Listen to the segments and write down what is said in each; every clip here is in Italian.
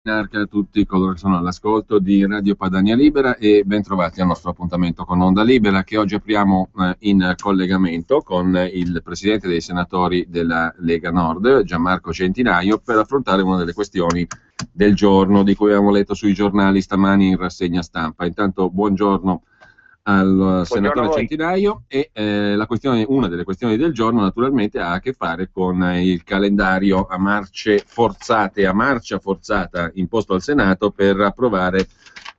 A tutti coloro che sono all'ascolto di Radio Padania Libera e ben trovati al nostro appuntamento con Onda Libera, che oggi apriamo in collegamento con il presidente dei senatori della Lega Nord, Gianmarco Centinaio, per affrontare una delle questioni del giorno di cui abbiamo letto sui giornali stamani in rassegna stampa. Intanto buongiorno al senatore Centinaio e una delle questioni del giorno naturalmente ha a che fare con il calendario a marcia forzata imposto al Senato per approvare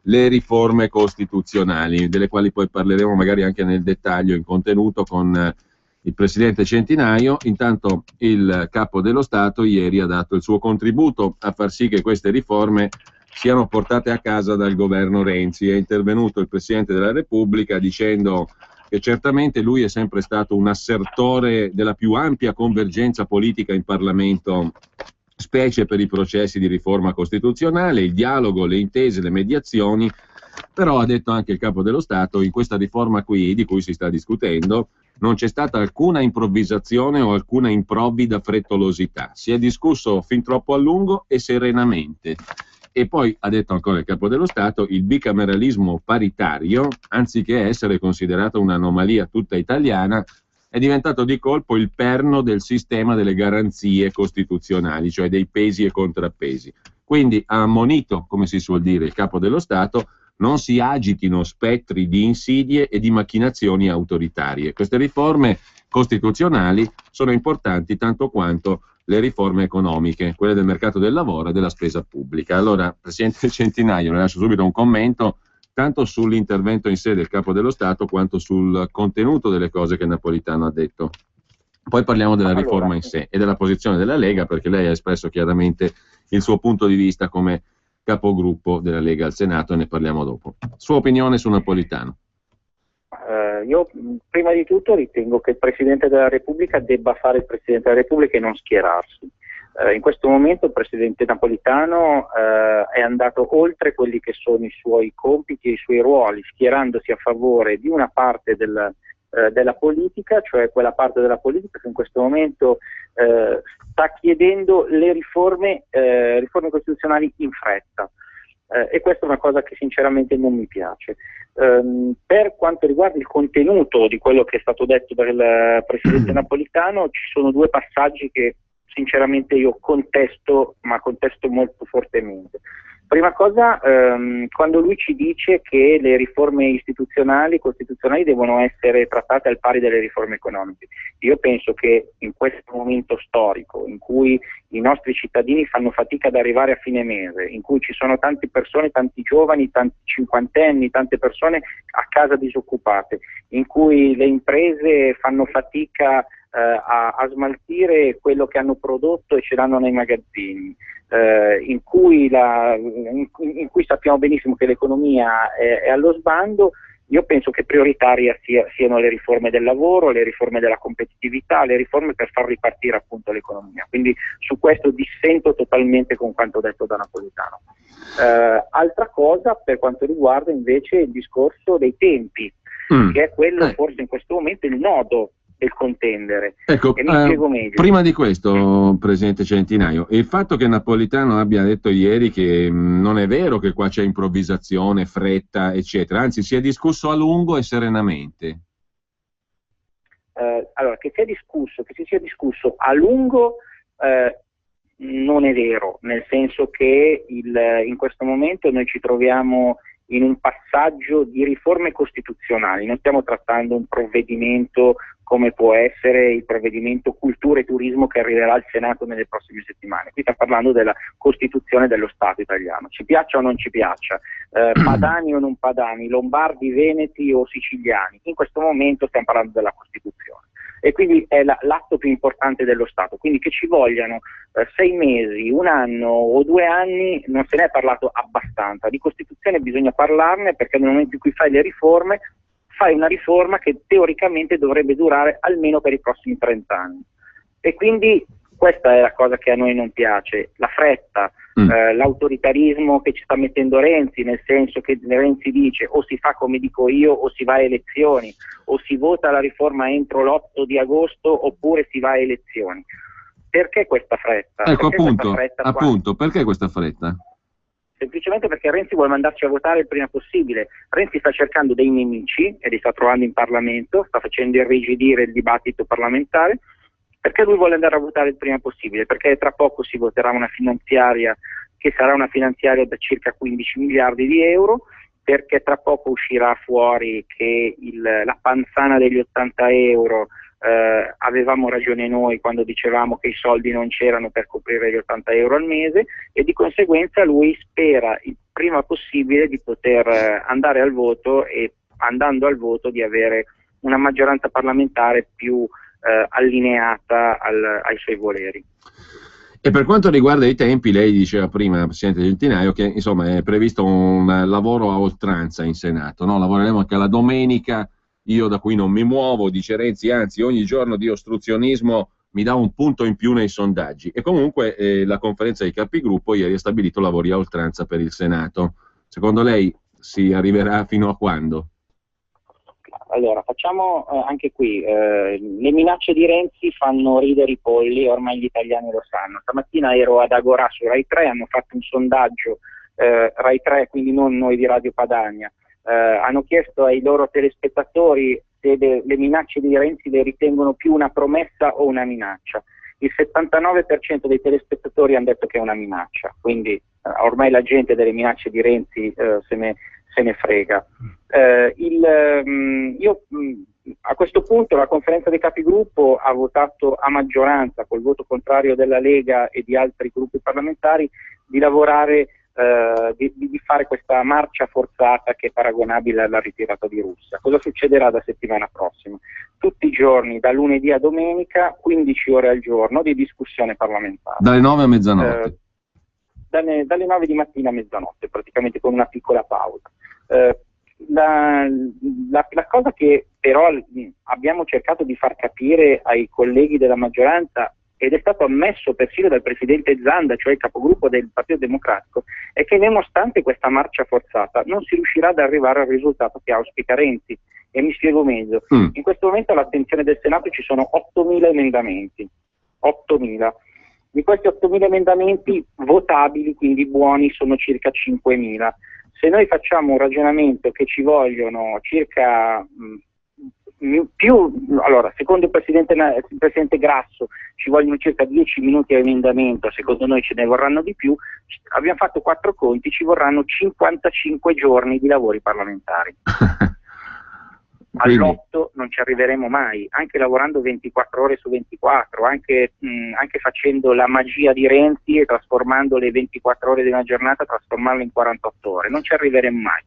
le riforme costituzionali, delle quali poi parleremo magari anche nel dettaglio in contenuto con il presidente Centinaio. Intanto il capo dello Stato ieri ha dato il suo contributo a far sì che queste riforme siano portate a casa dal governo Renzi. È intervenuto il Presidente della Repubblica dicendo che certamente lui è sempre stato un assertore della più ampia convergenza politica in Parlamento, specie per i processi di riforma costituzionale, il dialogo, le intese, le mediazioni, però ha detto anche il Capo dello Stato, in questa riforma qui di cui si sta discutendo non c'è stata alcuna improvvisazione o alcuna improvvida frettolosità, si è discusso fin troppo a lungo e serenamente. E poi ha detto ancora il Capo dello Stato, il bicameralismo paritario, anziché essere considerato un'anomalia tutta italiana, è diventato di colpo il perno del sistema delle garanzie costituzionali, cioè dei pesi e contrappesi. Quindi ha ammonito, come si suol dire, il Capo dello Stato, non si agitino spettri di insidie e di macchinazioni autoritarie. Queste riforme costituzionali sono importanti tanto quanto le riforme economiche, quelle del mercato del lavoro e della spesa pubblica. Allora, Presidente Centinaio, le lascio subito un commento tanto sull'intervento in sé del Capo dello Stato quanto sul contenuto delle cose che Napolitano ha detto. Poi parliamo della riforma in sé e della posizione della Lega, perché lei ha espresso chiaramente il suo punto di vista come capogruppo della Lega al Senato e ne parliamo dopo. Sua opinione su Napolitano? Io prima di tutto ritengo che il Presidente della Repubblica debba fare il Presidente della Repubblica e non schierarsi. In questo momento il Presidente Napolitano è andato oltre quelli che sono i suoi compiti e i suoi ruoli, schierandosi a favore di una parte della politica, cioè quella parte della politica che in questo momento sta chiedendo le riforme costituzionali in fretta. E questa è una cosa che sinceramente non mi piace. Per quanto riguarda il contenuto di quello che è stato detto dal Presidente Napolitano, ci sono due passaggi che sinceramente io contesto, ma contesto molto fortemente. Prima cosa, quando lui ci dice che le riforme costituzionali devono essere trattate al pari delle riforme economiche. Io penso che in questo momento storico, in cui i nostri cittadini fanno fatica ad arrivare a fine mese, in cui ci sono tante persone, tanti giovani, tanti cinquantenni, tante persone a casa disoccupate, in cui le imprese fanno fatica a smaltire quello che hanno prodotto e ce l'hanno nei magazzini, in cui sappiamo benissimo che l'economia è allo sbando. Io penso che prioritarie siano le riforme del lavoro, le riforme della competitività, le riforme per far ripartire appunto l'economia. Quindi su questo dissento totalmente con quanto detto da Napolitano. Altra cosa per quanto riguarda invece il discorso dei tempi, che è quello forse in questo momento il nodo del contendere. Ecco, E mi spiego meglio. Prima di questo, Presidente Centinaio, il fatto che Napolitano abbia detto ieri che non è vero che qua c'è improvvisazione, fretta, eccetera, anzi si è discusso a lungo e serenamente. Allora, che si sia discusso a lungo non è vero, nel senso che in questo momento noi ci troviamo in un passaggio di riforme costituzionali, non stiamo trattando un provvedimento come può essere il provvedimento cultura e turismo che arriverà al Senato nelle prossime settimane. Qui stiamo parlando della Costituzione dello Stato italiano, ci piaccia o non ci piaccia, padani o non padani, lombardi, veneti o siciliani, in questo momento stiamo parlando della Costituzione. E quindi è l'atto più importante dello Stato, quindi che ci vogliano 6 mesi, 1 anno o 2 anni non se ne è parlato abbastanza. Di Costituzione bisogna parlarne, perché nel momento in cui fai le riforme, fai una riforma che teoricamente dovrebbe durare almeno per i prossimi 30 anni. E quindi questa è la cosa che a noi non piace, la fretta, l'autoritarismo che ci sta mettendo Renzi, nel senso che Renzi dice o si fa come dico io o si va a elezioni, o si vota la riforma entro l'8 di agosto oppure si va a elezioni. Perché questa fretta? Ecco, appunto, perché questa fretta? semplicemente perché Renzi vuole mandarci a votare il prima possibile. Renzi sta cercando dei nemici e li sta trovando in Parlamento, sta facendo irrigidire il dibattito parlamentare, perché lui vuole andare a votare il prima possibile, perché tra poco si voterà una finanziaria che sarà una finanziaria da circa 15 miliardi di euro, perché tra poco uscirà fuori che la panzana degli 80 euro avevamo ragione noi quando dicevamo che i soldi non c'erano per coprire gli 80 euro al mese, e di conseguenza lui spera il prima possibile di poter andare al voto, e andando al voto di avere una maggioranza parlamentare più allineata ai suoi voleri. E per quanto riguarda i tempi, lei diceva prima, Presidente Centinaio, che insomma è previsto un lavoro a oltranza in Senato, no? Lavoreremo anche la domenica. Io da qui non mi muovo, dice Renzi, anzi ogni giorno di ostruzionismo mi dà un punto in più nei sondaggi. E comunque la conferenza dei capigruppo ieri ha stabilito lavori a oltranza per il Senato. Secondo lei si arriverà fino a quando? Allora, facciamo anche qui, le minacce di Renzi fanno ridere i polli, ormai gli italiani lo sanno. Stamattina ero ad Agorà su Rai 3, hanno fatto un sondaggio, Rai 3, quindi non noi di Radio Padania, hanno chiesto ai loro telespettatori se le minacce di Renzi le ritengono più una promessa o una minaccia. Il 79% dei telespettatori hanno detto che è una minaccia, quindi ormai la gente delle minacce di Renzi se ne frega. A questo punto la conferenza dei capigruppo ha votato a maggioranza, col voto contrario della Lega e di altri gruppi parlamentari, di lavorare, di fare questa marcia forzata che è paragonabile alla ritirata di Russia. Cosa succederà da settimana prossima? Tutti i giorni, da lunedì a domenica, 15 ore al giorno di discussione parlamentare. Dalle 9 a mezzanotte? Dalle 9 di mattina a mezzanotte, praticamente con una piccola pausa. La cosa che però abbiamo cercato di far capire ai colleghi della maggioranza, ed è stato ammesso persino dal presidente Zanda, cioè il capogruppo del Partito Democratico, è che nonostante questa marcia forzata non si riuscirà ad arrivare al risultato che auspica Renzi. E mi spiego meglio. In questo momento all'attenzione del Senato ci sono 8.000 emendamenti. 8.000. Di questi 8.000 emendamenti votabili, quindi buoni, sono circa 5.000. Se noi facciamo un ragionamento che ci vogliono circa allora, secondo il presidente Grasso ci vogliono circa 10 minuti a emendamento, secondo noi ce ne vorranno di più, abbiamo fatto 4 conti, ci vorranno 55 giorni di lavori parlamentari. All'8 non ci arriveremo mai, anche lavorando 24 ore su 24, anche facendo la magia di Renzi e trasformando le 24 ore di una giornata, trasformarle in 48 ore, non ci arriveremo mai.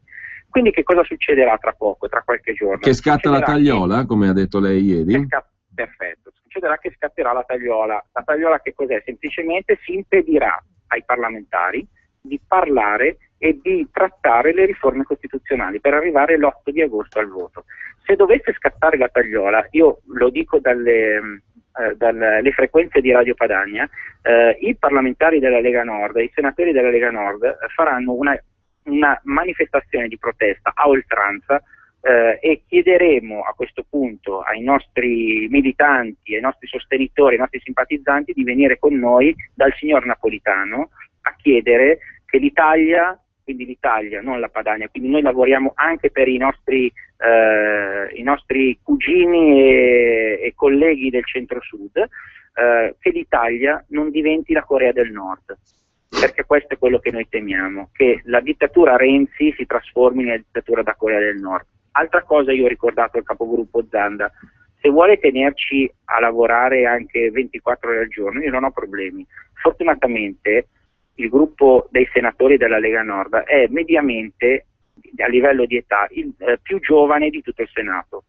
Quindi che cosa succederà tra poco, tra qualche giorno? Che scatta la tagliola, come ha detto lei ieri? Perfetto, succederà che scatterà la tagliola. La tagliola che cos'è? Semplicemente si impedirà ai parlamentari di parlare e di trattare le riforme costituzionali per arrivare l'8 di agosto al voto. Se dovesse scattare la tagliola, io lo dico dalle frequenze di Radio Padania, i parlamentari della Lega Nord, i senatori della Lega Nord faranno una manifestazione di protesta a oltranza e chiederemo a questo punto ai nostri militanti, ai nostri sostenitori, ai nostri simpatizzanti di venire con noi dal signor Napolitano a chiedere che l'Italia, quindi l'Italia, non la Padania, quindi noi lavoriamo anche per i nostri cugini e colleghi del centro-sud, che l'Italia non diventi la Corea del Nord. Perché questo è quello che noi temiamo, che la dittatura Renzi si trasformi nella dittatura da Corea del Nord. Altra cosa, io ho ricordato al capogruppo Zanda, se vuole tenerci a lavorare anche 24 ore al giorno, io non ho problemi. Fortunatamente il gruppo dei senatori della Lega Nord è mediamente, a livello di età, il più giovane di tutto il Senato.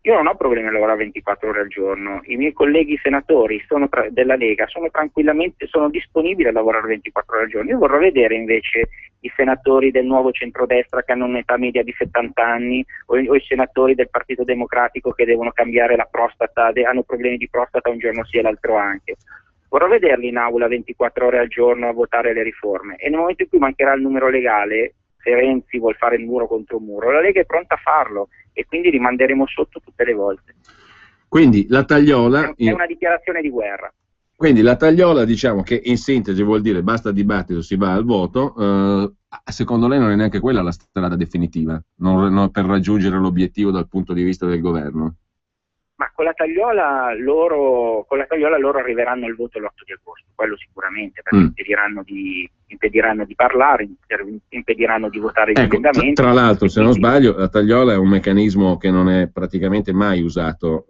Io non ho problemi a lavorare 24 ore al giorno, i miei colleghi senatori della Lega sono disponibili a lavorare 24 ore al giorno. Io vorrò vedere invece i senatori del nuovo centrodestra che hanno un'età media di 70 anni o i senatori del Partito Democratico che devono cambiare la prostata, hanno problemi di prostata un giorno sì e l'altro anche. Vorrò vederli in aula 24 ore al giorno a votare le riforme, e nel momento in cui mancherà il numero legale, se Renzi vuol fare il muro contro muro, la Lega è pronta a farlo e quindi rimanderemo sotto tutte le volte. Quindi la tagliola è una dichiarazione di guerra. Quindi la tagliola, diciamo che in sintesi vuol dire basta dibattito, si va al voto. Secondo lei non è neanche quella la strada definitiva per raggiungere l'obiettivo dal punto di vista del governo? Ma con la tagliola loro arriveranno al voto l'8 di agosto, quello sicuramente, perché impediranno di parlare, impediranno di votare gli emendamenti. Tra l'altro, se non sbaglio, la tagliola è un meccanismo che non è praticamente mai usato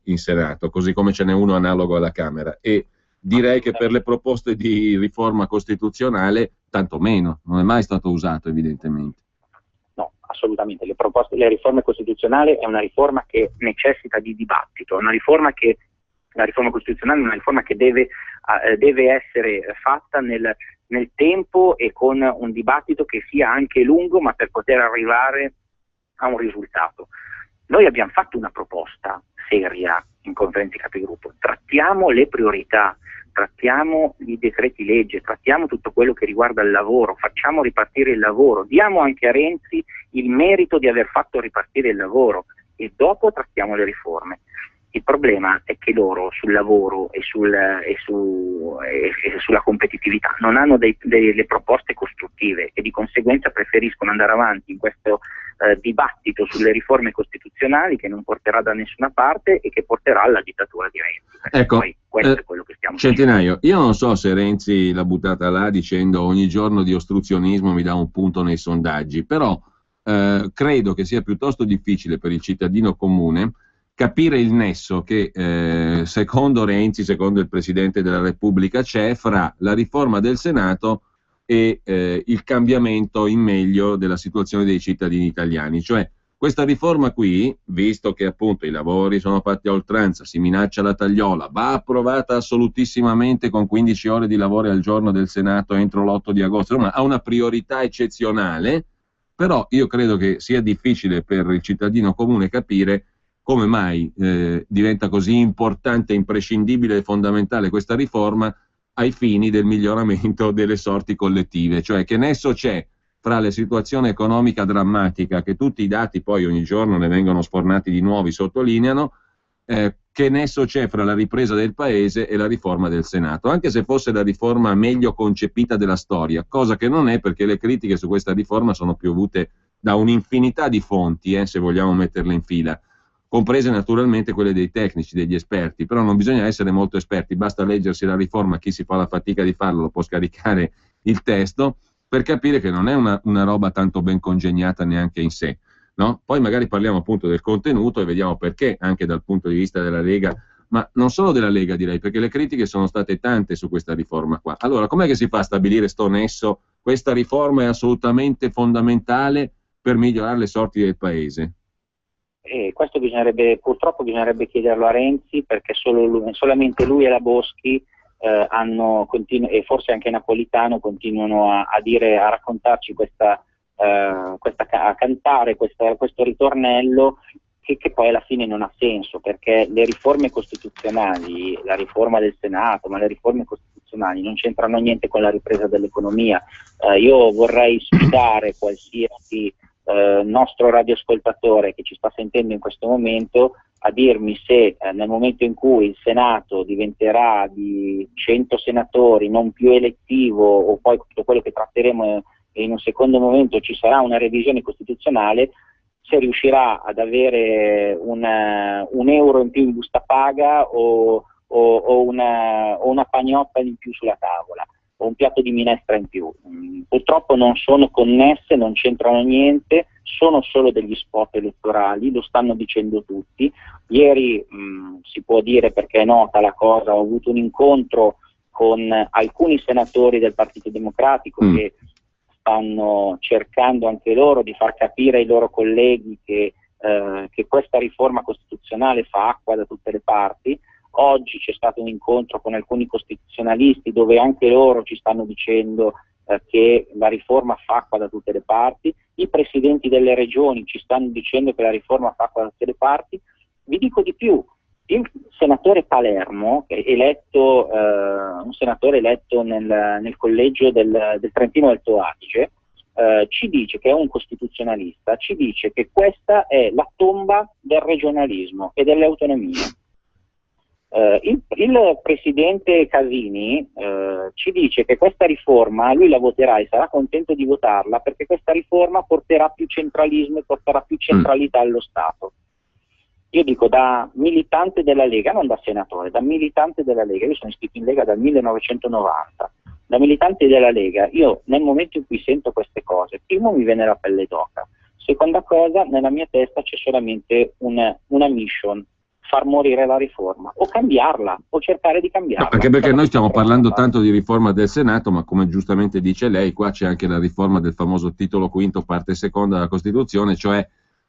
in Senato, così come ce n'è uno analogo alla Camera, e direi che per le proposte di riforma costituzionale tanto meno, non è mai stato usato evidentemente. No, assolutamente. Le riforme costituzionali è una riforma che necessita di dibattito, la riforma costituzionale è una riforma che deve essere fatta nel tempo e con un dibattito che sia anche lungo, ma per poter arrivare a un risultato. Noi abbiamo fatto una proposta seria in conferenza di capigruppo, trattiamo le priorità, trattiamo i decreti legge, trattiamo tutto quello che riguarda il lavoro, facciamo ripartire il lavoro, diamo anche a Renzi il merito di aver fatto ripartire il lavoro e dopo trattiamo le riforme. Il problema è che loro sul lavoro e sulla competitività non hanno delle proposte costruttive e di conseguenza preferiscono andare avanti in questo dibattito sulle riforme costituzionali che non porterà da nessuna parte e che porterà alla dittatura di Renzi. Ecco, poi questo è quello che stiamo Centinaio, io non so se Renzi l'ha buttata là dicendo ogni giorno di ostruzionismo mi dà un punto nei sondaggi, però credo che sia piuttosto difficile per il cittadino comune capire il nesso che secondo Renzi, secondo il Presidente della Repubblica, c'è fra la riforma del Senato e il cambiamento in meglio della situazione dei cittadini italiani. Cioè, questa riforma qui, visto che appunto i lavori sono fatti a oltranza, si minaccia la tagliola, va approvata assolutissimamente con 15 ore di lavoro al giorno del Senato entro l'8 di agosto, insomma ha una priorità eccezionale, però io credo che sia difficile per il cittadino comune capire come mai diventa così importante, imprescindibile e fondamentale questa riforma ai fini del miglioramento delle sorti collettive. Cioè, che nesso c'è fra la situazione economica drammatica, che tutti i dati poi ogni giorno ne vengono sfornati di nuovi, sottolineano, che nesso c'è fra la ripresa del Paese e la riforma del Senato, anche se fosse la riforma meglio concepita della storia, cosa che non è, perché le critiche su questa riforma sono piovute da un'infinità di fonti, se vogliamo metterle in fila, comprese naturalmente quelle dei tecnici, degli esperti, però non bisogna essere molto esperti, basta leggersi la riforma, chi si fa la fatica di farlo lo può scaricare il testo, per capire che non è una roba tanto ben congegnata neanche in sé, no? Poi magari parliamo appunto del contenuto e vediamo perché, anche dal punto di vista della Lega, ma non solo della Lega direi, perché le critiche sono state tante su questa riforma qua. Allora, com'è che si fa a stabilire sto nesso? Questa riforma è assolutamente fondamentale per migliorare le sorti del Paese. E questo purtroppo bisognerebbe chiederlo a Renzi, perché solamente lui e la Boschi e forse anche Napolitano continuano a raccontarci a cantare questo ritornello che poi alla fine non ha senso, perché le riforme costituzionali, la riforma del Senato, ma le riforme costituzionali non c'entrano niente con la ripresa dell'economia. Io vorrei sfidare qualsiasi nostro radioascoltatore che ci sta sentendo in questo momento a dirmi se nel momento in cui il Senato diventerà di 100 senatori, non più elettivo, o poi tutto quello che tratteremo in un secondo momento, ci sarà una revisione costituzionale, se riuscirà ad avere un euro in più in busta paga o una pagnotta in più sulla tavola, o un piatto di minestra in più. Purtroppo non sono connesse, non c'entrano niente, sono solo degli spot elettorali, lo stanno dicendo tutti. Ieri si può dire, perché è nota la cosa, ho avuto un incontro con alcuni senatori del Partito Democratico che stanno cercando anche loro di far capire ai loro colleghi che questa riforma costituzionale fa acqua da tutte le parti. Oggi c'è stato un incontro con alcuni costituzionalisti dove anche loro ci stanno dicendo che la riforma fa acqua da tutte le parti. I presidenti delle regioni ci stanno dicendo che la riforma fa acqua da tutte le parti. Vi dico di più, il senatore Palermo, un senatore eletto nel collegio del Trentino Alto Adige, ci dice, che è un costituzionalista, ci dice che questa è la tomba del regionalismo e delle autonomie. Il presidente Casini ci dice che questa riforma lui la voterà e sarà contento di votarla perché questa riforma porterà più centralismo e porterà più centralità allo Stato. Io dico, da militante della Lega, non da senatore, da militante della Lega, io sono iscritto in Lega dal 1990, da militante della Lega, io nel momento in cui sento queste cose, primo mi viene la pelle d'oca, seconda cosa, nella mia testa c'è solamente una mission: far morire la riforma, o cambiarla, o cercare di cambiarla. No, anche perché noi stiamo parlando tanto di riforma del Senato, ma come giustamente dice lei, qua c'è anche la riforma del famoso titolo quinto, parte seconda della Costituzione, cioè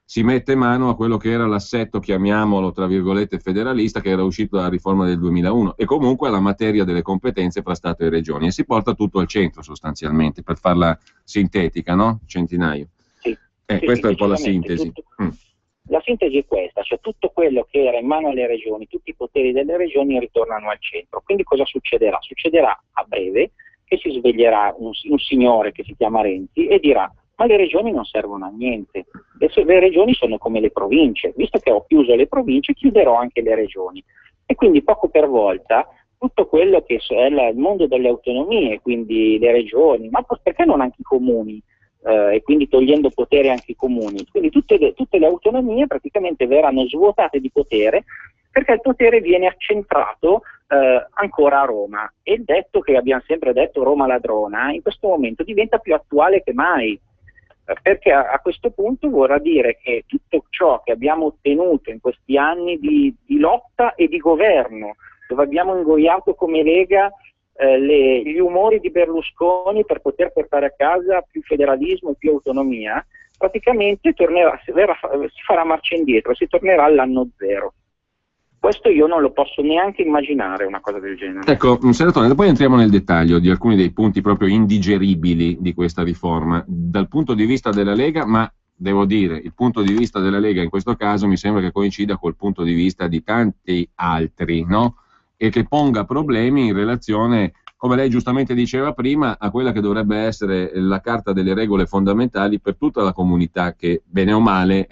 si mette mano a quello che era l'assetto, chiamiamolo tra virgolette federalista, che era uscito dalla riforma del 2001, e comunque alla materia delle competenze fra Stato e Regioni, e si porta tutto al centro sostanzialmente, per farla sintetica, no? Centinaio. Sì, questa è un po' la sintesi. La sintesi è questa, cioè tutto quello che era in mano alle regioni, tutti i poteri delle regioni ritornano al centro. Quindi cosa succederà? Succederà a breve che si sveglierà un signore che si chiama Renzi e dirà: ma le regioni non servono a niente, le regioni sono come le province, visto che ho chiuso le province chiuderò anche le regioni. E quindi poco per volta tutto quello che è il mondo delle autonomie, quindi le regioni, ma perché non anche i comuni, e quindi togliendo potere anche ai comuni, quindi tutte le autonomie praticamente verranno svuotate di potere, perché il potere viene accentrato ancora a Roma, e il detto che abbiamo sempre detto, Roma ladrona, in questo momento diventa più attuale che mai, perché a questo punto vorrà dire che tutto ciò che abbiamo ottenuto in questi anni di lotta e di governo, dove abbiamo ingoiato come Lega gli umori di Berlusconi per poter portare a casa più federalismo e più autonomia, praticamente si farà marcia indietro, si tornerà all'anno zero. Questo io non lo posso neanche immaginare, una cosa del genere. Ecco, senatore, poi entriamo nel dettaglio di alcuni dei punti proprio indigeribili di questa riforma, dal punto di vista della Lega, ma devo dire, il punto di vista della Lega in questo caso mi sembra che coincida col punto di vista di tanti altri, no? E che ponga problemi in relazione, come lei giustamente diceva prima, a quella che dovrebbe essere la carta delle regole fondamentali per tutta la comunità che, bene o male,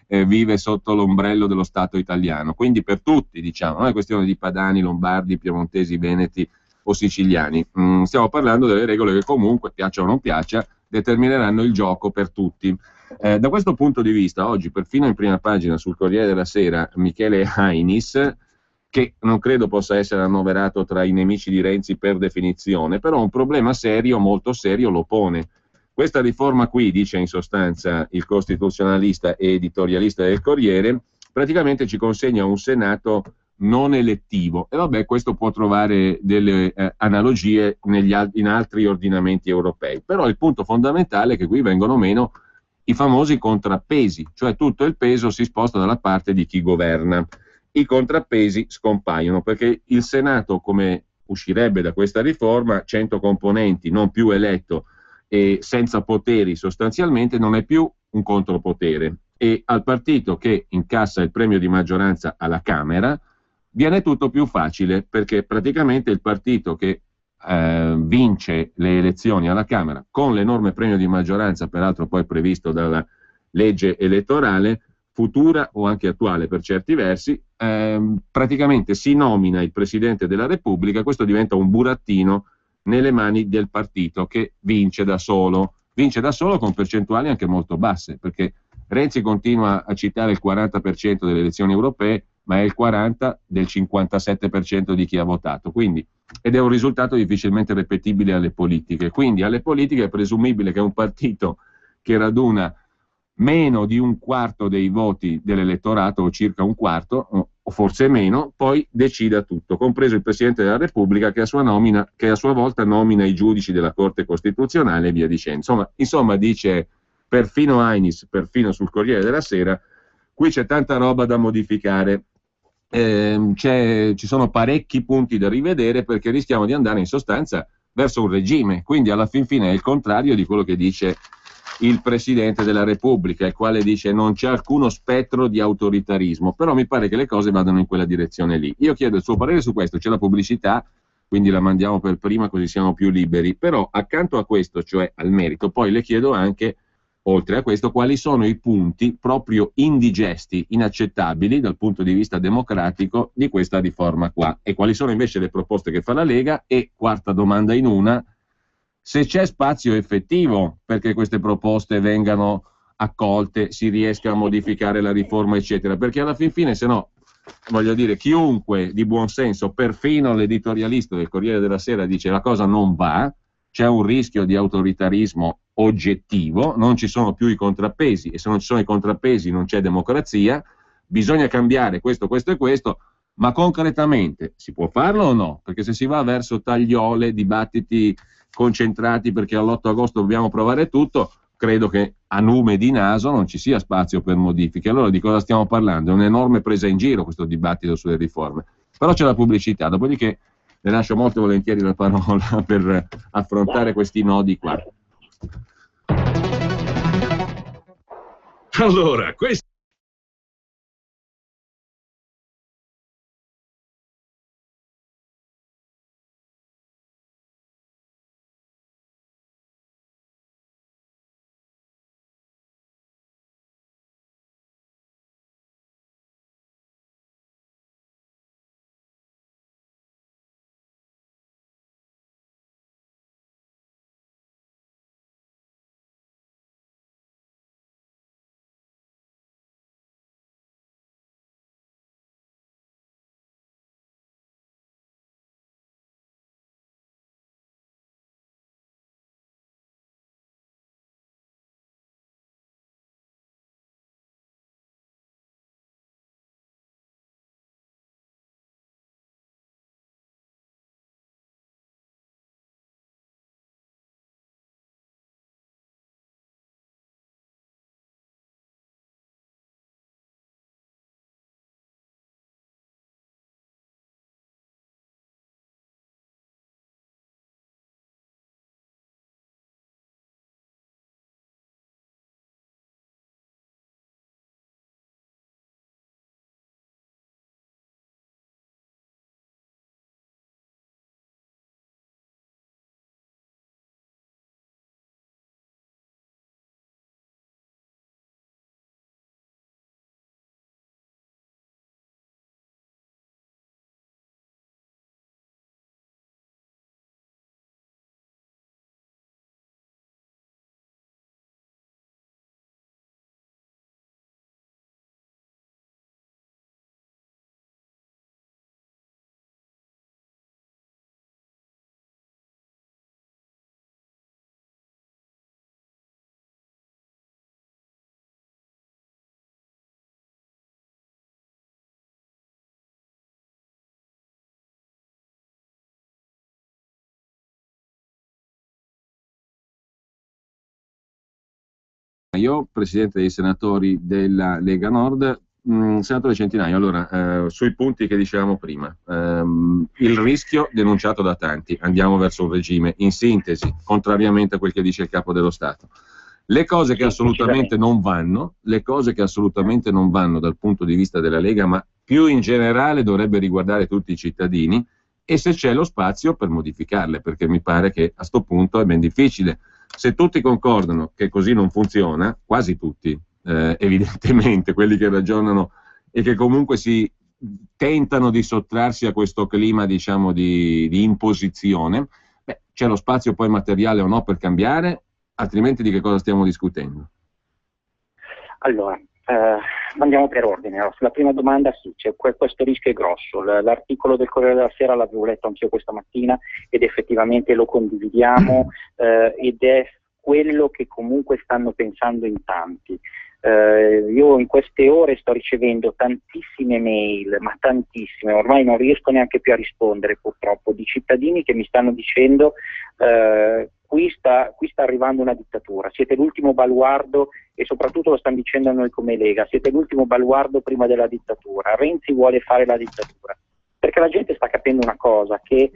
vive sotto l'ombrello dello Stato italiano. Quindi per tutti, diciamo, non è questione di padani, lombardi, piemontesi, veneti o siciliani. Stiamo parlando delle regole che comunque, piaccia o non piaccia, determineranno il gioco per tutti. Da questo punto di vista, oggi, perfino in prima pagina sul Corriere della Sera, Michele Ainis, che non credo possa essere annoverato tra i nemici di Renzi per definizione, però un problema serio, molto serio, lo pone. Questa riforma qui, dice in sostanza il costituzionalista e editorialista del Corriere, praticamente ci consegna un Senato non elettivo, e vabbè, questo può trovare delle analogie in altri ordinamenti europei, però il punto fondamentale è che qui vengono meno i famosi contrappesi, cioè tutto il peso si sposta dalla parte di chi governa. I contrappesi scompaiono perché il Senato, come uscirebbe da questa riforma, 100 componenti, non più eletto e senza poteri sostanzialmente, non è più un contropotere, e al partito che incassa il premio di maggioranza alla Camera viene tutto più facile, perché praticamente il partito che vince le elezioni alla Camera con l'enorme premio di maggioranza, peraltro poi previsto dalla legge elettorale futura o anche attuale per certi versi, praticamente si nomina il Presidente della Repubblica. Questo diventa un burattino nelle mani del partito che vince da solo con percentuali anche molto basse, perché Renzi continua a citare il 40% delle elezioni europee, ma è il 40% del 57% di chi ha votato, quindi, ed è un risultato difficilmente ripetibile alle politiche. Quindi alle politiche è presumibile che un partito che raduna meno di un quarto dei voti dell'elettorato, o circa un quarto, o forse meno, poi decida tutto, compreso il Presidente della Repubblica che a sua volta nomina i giudici della Corte Costituzionale e via dicendo. Insomma, dice perfino Ainis, perfino sul Corriere della Sera, qui c'è tanta roba da modificare, ci sono parecchi punti da rivedere, perché rischiamo di andare in sostanza verso un regime, quindi alla fin fine è il contrario di quello che dice il Presidente della Repubblica, il quale dice non c'è alcuno spettro di autoritarismo, però mi pare che le cose vadano in quella direzione lì. Io chiedo il suo parere su questo, c'è la pubblicità, quindi la mandiamo per prima così siamo più liberi, però accanto a questo, cioè al merito, poi le chiedo anche oltre a questo, quali sono i punti proprio indigesti, inaccettabili dal punto di vista democratico di questa riforma qua, e quali sono invece le proposte che fa la Lega, e quarta domanda in una, se c'è spazio effettivo perché queste proposte vengano accolte, si riesca a modificare la riforma, eccetera, perché alla fin fine, se no, voglio dire, chiunque di buon senso, perfino l'editorialista del Corriere della Sera, dice la cosa non va, c'è un rischio di autoritarismo oggettivo, non ci sono più i contrappesi, e se non ci sono i contrappesi non c'è democrazia, bisogna cambiare questo, questo e questo, ma concretamente si può farlo o no? Perché se si va verso tagliole, dibattiti concentrati perché all'8 agosto dobbiamo provare tutto, credo che a nume di naso non ci sia spazio per modifiche. Allora di cosa stiamo parlando? È un'enorme presa in giro questo dibattito sulle riforme. Però c'è la pubblicità, dopodiché le lascio molto volentieri la parola per affrontare questi nodi qua. Allora, questo io, presidente dei senatori della Lega Nord, senatore Centinaio, allora, sui punti che dicevamo prima, il rischio denunciato da tanti, andiamo verso un regime, in sintesi, contrariamente a quel che dice il Capo dello Stato. Le cose che assolutamente non vanno, le cose che assolutamente non vanno dal punto di vista della Lega, ma più in generale dovrebbe riguardare tutti i cittadini, e se c'è lo spazio per modificarle, perché mi pare che a sto punto è ben difficile. Se tutti concordano che così non funziona, quasi tutti, evidentemente, quelli che ragionano e che comunque si tentano di sottrarsi a questo clima, diciamo, di imposizione, beh, c'è lo spazio poi materiale o no per cambiare, altrimenti di che cosa stiamo discutendo? Allora, andiamo per ordine. Allora, sulla prima domanda sì, c'è questo rischio è grosso. L'articolo del Corriere della Sera l'avevo letto anch'io questa mattina ed effettivamente lo condividiamo ed è quello che comunque stanno pensando in tanti. Io in queste ore sto ricevendo tantissime mail, ma tantissime, ormai non riesco neanche più a rispondere purtroppo, di cittadini che mi stanno dicendo qui sta arrivando una dittatura, siete l'ultimo baluardo, e soprattutto lo stanno dicendo a noi come Lega, siete l'ultimo baluardo prima della dittatura, Renzi vuole fare la dittatura, perché la gente sta capendo una cosa, che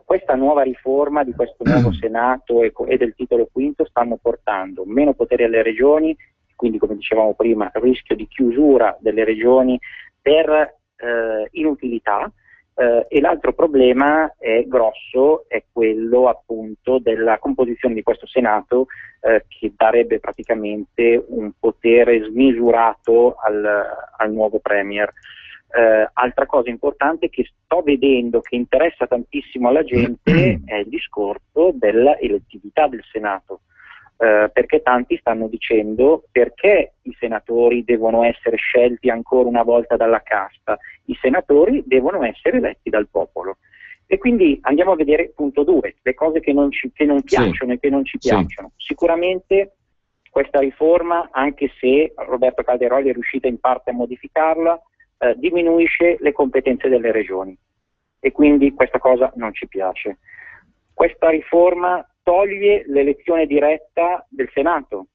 questa nuova riforma di questo nuovo Senato e del titolo quinto stanno portando meno poteri alle regioni, quindi come dicevamo prima rischio di chiusura delle regioni per inutilità, E l'altro problema grosso è quello appunto della composizione di questo Senato, che darebbe praticamente un potere smisurato al nuovo Premier. Altra cosa importante che sto vedendo che interessa tantissimo alla gente è il discorso dell'elettività del Senato. Perché tanti stanno dicendo perché i senatori devono essere scelti ancora una volta dalla casta, i senatori devono essere eletti dal popolo. E quindi andiamo a vedere punto 2, le cose che non piacciono e che non ci piacciono. Sicuramente questa riforma, anche se Roberto Calderoli è riuscito in parte a modificarla, diminuisce le competenze delle regioni e quindi questa cosa non ci piace. Questa riforma toglie l'elezione diretta del Senato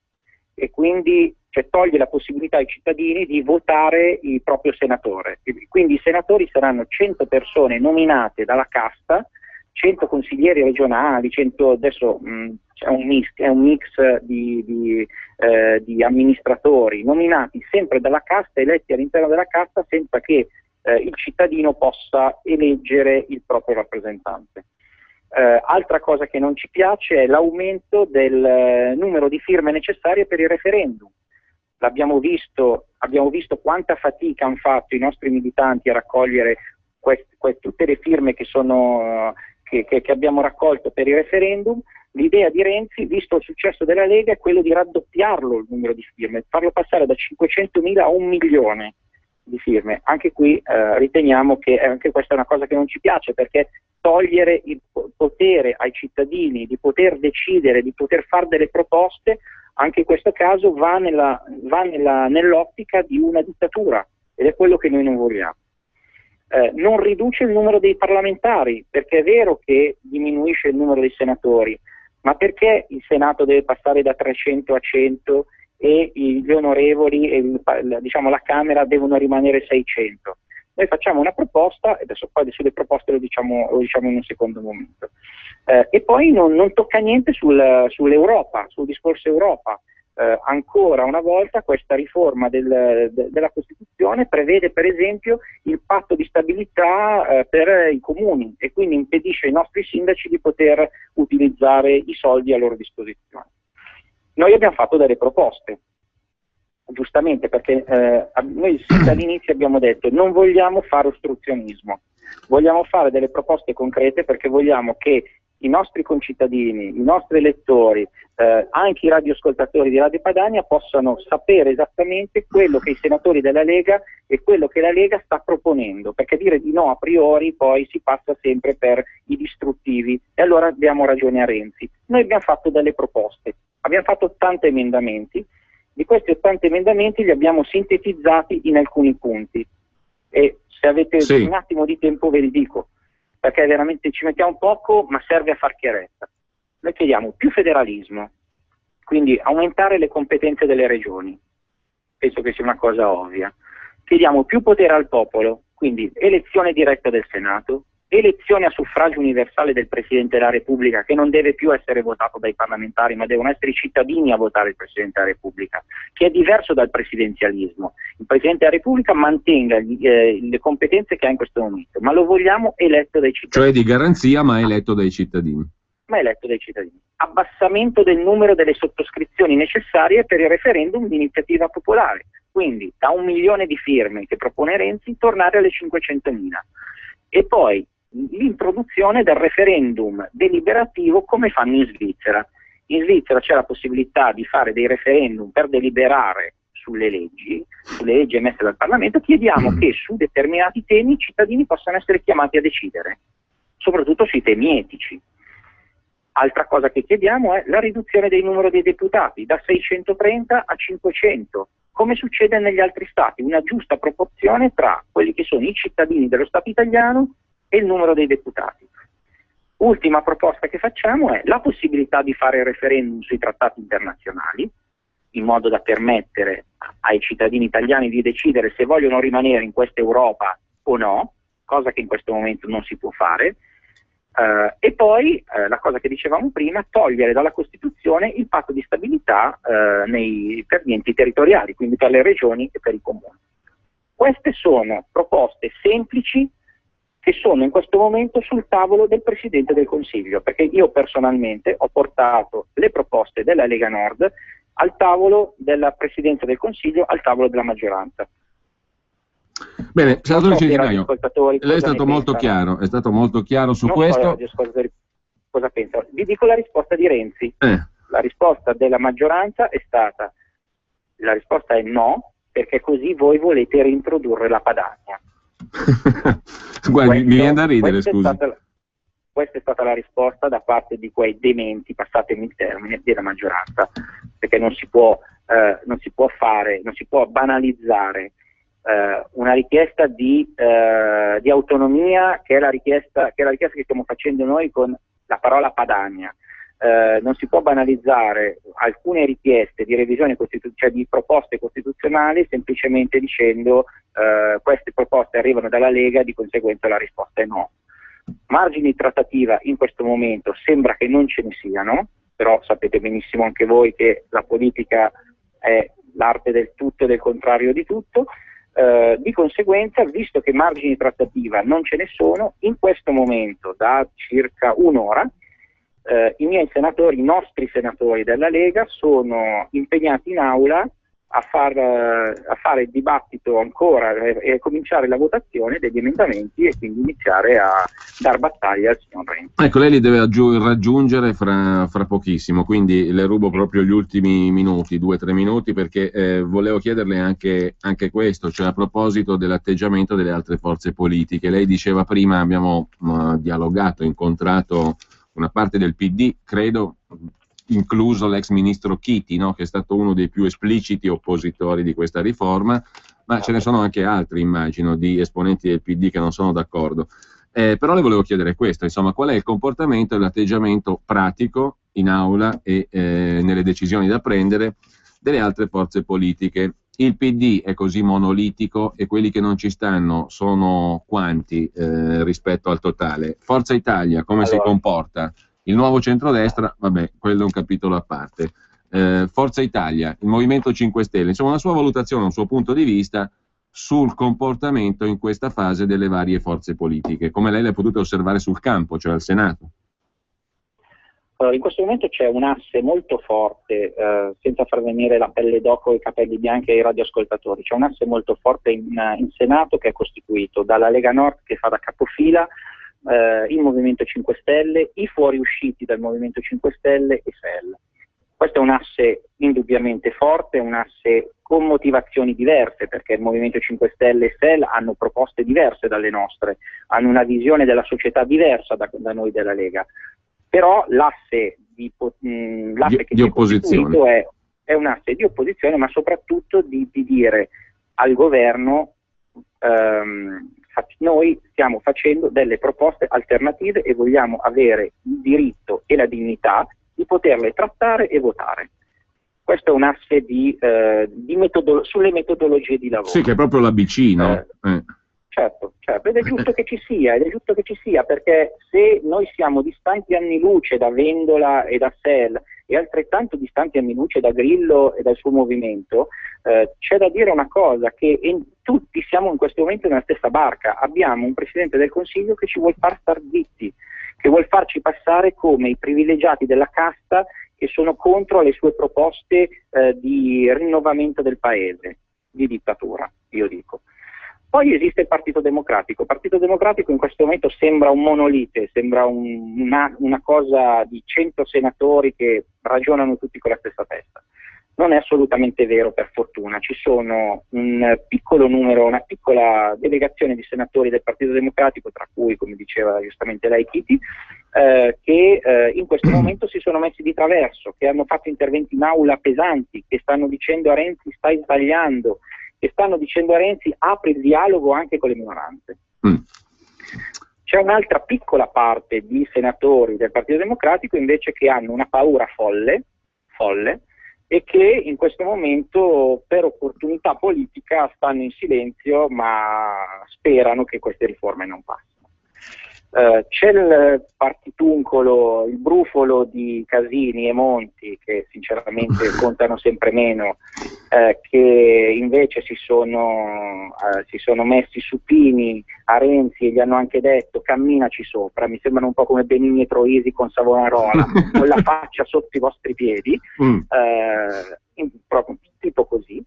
e quindi toglie la possibilità ai cittadini di votare il proprio senatore. Quindi i senatori saranno 100 persone nominate dalla casta, 100 consiglieri regionali, 100, adesso è un mix di amministratori nominati sempre dalla casta, eletti all'interno della casta senza che il cittadino possa eleggere il proprio rappresentante. Altra cosa che non ci piace è l'aumento del numero di firme necessarie per il referendum. Abbiamo visto quanta fatica hanno fatto i nostri militanti a raccogliere tutte le firme che abbiamo raccolto per il referendum. L'idea di Renzi, visto il successo della Lega, è quello di raddoppiarlo il numero di firme, farlo passare da 500.000 a 1 milione di firme. Anche qui riteniamo che anche questa è una cosa che non ci piace, perché togliere il potere ai cittadini di poter decidere, di poter fare delle proposte, anche in questo caso va nell'ottica di una dittatura, ed è quello che noi non vogliamo. Non riduce il numero dei parlamentari, perché è vero che diminuisce il numero dei senatori, ma perché il Senato deve passare da 300 a 100 e gli onorevoli e la Camera devono rimanere 600? Noi facciamo una proposta, e adesso poi sulle proposte lo diciamo in un secondo momento. E poi non tocca niente sull'Europa, sul discorso Europa. Ancora una volta questa riforma della Costituzione prevede per esempio il patto di stabilità per i comuni e quindi impedisce ai nostri sindaci di poter utilizzare i soldi a loro disposizione. Noi abbiamo fatto delle proposte, giustamente, perché noi dall'inizio abbiamo detto non vogliamo fare ostruzionismo, vogliamo fare delle proposte concrete, perché vogliamo che i nostri concittadini, i nostri elettori, anche i radioascoltatori di Radio Padania possano sapere esattamente quello che i senatori della Lega e quello che la Lega sta proponendo, perché dire di no a priori poi si passa sempre per i distruttivi e allora diamo ragione a Renzi. Noi abbiamo fatto delle proposte, abbiamo fatto 80 emendamenti, di questi 80 emendamenti li abbiamo sintetizzati in alcuni punti e se avete un attimo di tempo ve li dico, perché veramente ci mettiamo poco ma serve a far chiarezza. Noi chiediamo più federalismo, quindi aumentare le competenze delle regioni, penso che sia una cosa ovvia. Chiediamo più potere al popolo, quindi elezione diretta del Senato, elezione a suffragio universale del Presidente della Repubblica, che non deve più essere votato dai parlamentari, ma devono essere i cittadini a votare il Presidente della Repubblica, che è diverso dal presidenzialismo. Il Presidente della Repubblica mantenga le competenze che ha in questo momento, ma lo vogliamo eletto dai cittadini. Cioè di garanzia, ma eletto dai cittadini. Ma eletto dai cittadini. Abbassamento del numero delle sottoscrizioni necessarie per il referendum di iniziativa popolare. Quindi da 1 milione di firme che propone Renzi, tornare alle 500.000. E poi l'introduzione del referendum deliberativo come fanno in Svizzera. In Svizzera c'è la possibilità di fare dei referendum per deliberare sulle leggi emesse dal Parlamento. Chiediamo che su determinati temi i cittadini possano essere chiamati a decidere, soprattutto sui temi etici. Altra cosa che chiediamo è la riduzione del numero dei deputati da 630 a 500, come succede negli altri stati, una giusta proporzione tra quelli che sono i cittadini dello Stato italiano e il numero dei deputati. Ultima proposta che facciamo è la possibilità di fare referendum sui trattati internazionali, in modo da permettere ai cittadini italiani di decidere se vogliono rimanere in questa Europa o no, cosa che in questo momento non si può fare. E poi la cosa che dicevamo prima, togliere dalla Costituzione il patto di stabilità per gli enti territoriali, quindi per le regioni e per i comuni. Queste sono proposte semplici che sono in questo momento sul tavolo del Presidente del Consiglio, perché io personalmente ho portato le proposte della Lega Nord al tavolo della Presidenza del Consiglio, al tavolo della maggioranza. Bene, senatore Centinaio, lei è stato molto chiaro su questo. Cosa pensano? Vi dico la risposta di Renzi. La risposta della maggioranza è stata, la risposta è no, perché così voi volete reintrodurre la Padania. Guardi, mi viene da ridere, scusi. Questa è stata la risposta da parte di quei dementi, passatemi il termine, della maggioranza, perché non si può banalizzare una richiesta di autonomia, che è la richiesta che stiamo facendo noi con la parola Padania. Non si può banalizzare alcune richieste di revisione cioè di proposte costituzionali semplicemente dicendo queste proposte arrivano dalla Lega, di conseguenza la risposta è no. Margini di trattativa in questo momento sembra che non ce ne siano, però sapete benissimo anche voi che la politica è l'arte del tutto e del contrario di tutto. Di conseguenza, visto che margini di trattativa non ce ne sono, in questo momento da circa un'ora i nostri senatori della Lega sono impegnati in aula a fare il dibattito ancora e cominciare la votazione degli emendamenti e quindi iniziare a dar battaglia al signor Renzi. Ecco, lei li deve raggiungere fra pochissimo, quindi le rubo proprio gli ultimi minuti, 2-3 minuti, perché volevo chiederle anche questo, cioè a proposito dell'atteggiamento delle altre forze politiche. Lei diceva prima, abbiamo dialogato, incontrato una parte del PD, credo, incluso l'ex ministro Chiti, no? Che è stato uno dei più espliciti oppositori di questa riforma, ma ce ne sono anche altri, immagino, di esponenti del PD che non sono d'accordo. Però le volevo chiedere questo, insomma, qual è il comportamento e l'atteggiamento pratico in aula e nelle decisioni da prendere delle altre forze politiche. Il PD è così monolitico e quelli che non ci stanno sono quanti rispetto al totale? Forza Italia come si comporta? Il nuovo centrodestra, vabbè, quello è un capitolo a parte. Forza Italia, il Movimento 5 Stelle, insomma una sua valutazione, un suo punto di vista sul comportamento in questa fase delle varie forze politiche, come lei le ha potute osservare sul campo, cioè al Senato. In questo momento c'è un asse molto forte, senza far venire la pelle d'oco e i capelli bianchi ai radioascoltatori, c'è un asse molto forte in Senato che è costituito dalla Lega Nord che fa da capofila, il Movimento 5 Stelle, i fuoriusciti dal Movimento 5 Stelle e SEL. Questo è un asse indubbiamente forte, un asse con motivazioni diverse, perché il Movimento 5 Stelle e SEL hanno proposte diverse dalle nostre, hanno una visione della società diversa da noi della Lega. Però l'asse che si è costituito è un asse di opposizione, ma soprattutto di dire al governo noi stiamo facendo delle proposte alternative e vogliamo avere il diritto e la dignità di poterle trattare e votare. Questo è un asse sulle metodologie di lavoro. Sì, che è proprio l'ABC, no? Certo, ed è giusto che ci sia, perché se noi siamo distanti anni luce da Vendola e da SEL e altrettanto distanti anni luce da Grillo e dal suo movimento, c'è da dire una cosa, che tutti siamo in questo momento nella stessa barca, abbiamo un Presidente del Consiglio che ci vuol far star zitti, che vuol farci passare come i privilegiati della casta che sono contro le sue proposte di rinnovamento del paese, di dittatura, io dico. Poi esiste il Partito Democratico. Il Partito Democratico in questo momento sembra un monolite, sembra una cosa di 100 senatori che ragionano tutti con la stessa testa. Non è assolutamente vero, per fortuna. Ci sono un piccolo numero, una piccola delegazione di senatori del Partito Democratico, tra cui, come diceva giustamente lei, Chiti, che in questo momento si sono messi di traverso, che hanno fatto interventi in aula pesanti, che stanno dicendo a Renzi stai sbagliando, che stanno dicendo a Renzi apri il dialogo anche con le minoranze. C'è un'altra piccola parte di senatori del Partito Democratico invece che hanno una paura folle e che in questo momento per opportunità politica stanno in silenzio ma sperano che queste riforme non passino. C'è il partituncolo, il brufolo di Casini e Monti, che sinceramente contano sempre meno, che invece si sono messi supini a Renzi e gli hanno anche detto camminaci sopra. Mi sembrano un po' come Benigni e Troisi con Savonarola, con la faccia sotto i vostri piedi, proprio tipo così.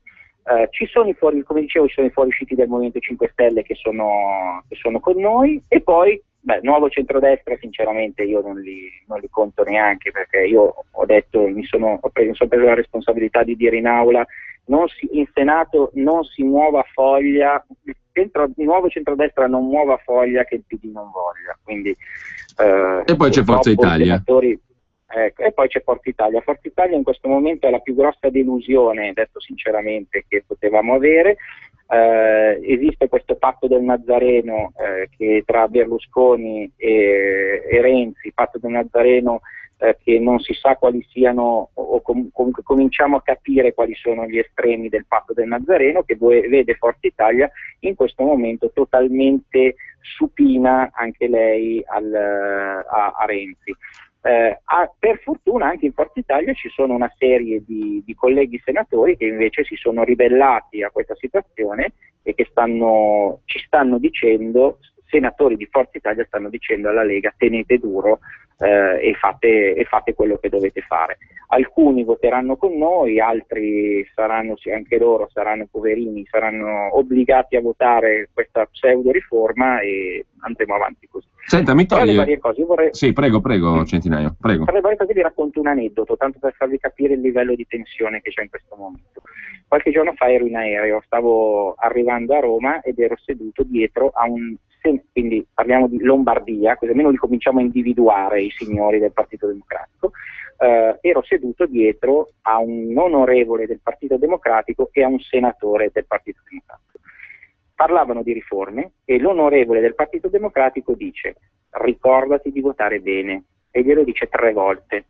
Ci sono i fuori, come dicevo, ci sono i fuoriusciti del Movimento 5 Stelle che sono con noi, e poi nuovo centrodestra sinceramente io non li conto neanche, perché io ho detto, mi sono preso la responsabilità di dire in aula, in Senato non si muova foglia, il nuovo centrodestra non muova foglia che il PD non voglia, quindi e poi c'è Forza Italia. E poi c'è Forza Italia. Forza Italia in questo momento è la più grossa delusione, detto sinceramente, che potevamo avere. Esiste questo patto del Nazareno che tra Berlusconi e Renzi, patto del Nazareno che non si sa quali siano, o comunque cominciamo a capire quali sono gli estremi del patto del Nazareno, che vede Forza Italia in questo momento totalmente supina anche lei a Renzi. Per fortuna anche in Forza Italia ci sono una serie di colleghi senatori che invece si sono ribellati a questa situazione e che ci stanno dicendo, senatori di Forza Italia stanno dicendo alla Lega: tenete duro e fate quello che dovete fare. Alcuni voteranno con noi, altri anche loro saranno poverini, saranno obbligati a votare questa pseudo riforma e andremo avanti così. Senta, mi toglie... le varie cose, io vorrei... Sì, prego, Centinaio, prego. Tra le varie cose vi racconto un aneddoto, tanto per farvi capire il livello di tensione che c'è in questo momento. Qualche giorno fa ero in aereo, stavo arrivando a Roma ed ero seduto dietro a quindi parliamo di Lombardia, così almeno li cominciamo a individuare i signori del Partito Democratico. Ero seduto dietro a un onorevole del Partito Democratico e a un senatore del Partito Democratico. Parlavano di riforme e l'onorevole del Partito Democratico dice: ricordati di votare bene, e glielo dice 3 volte.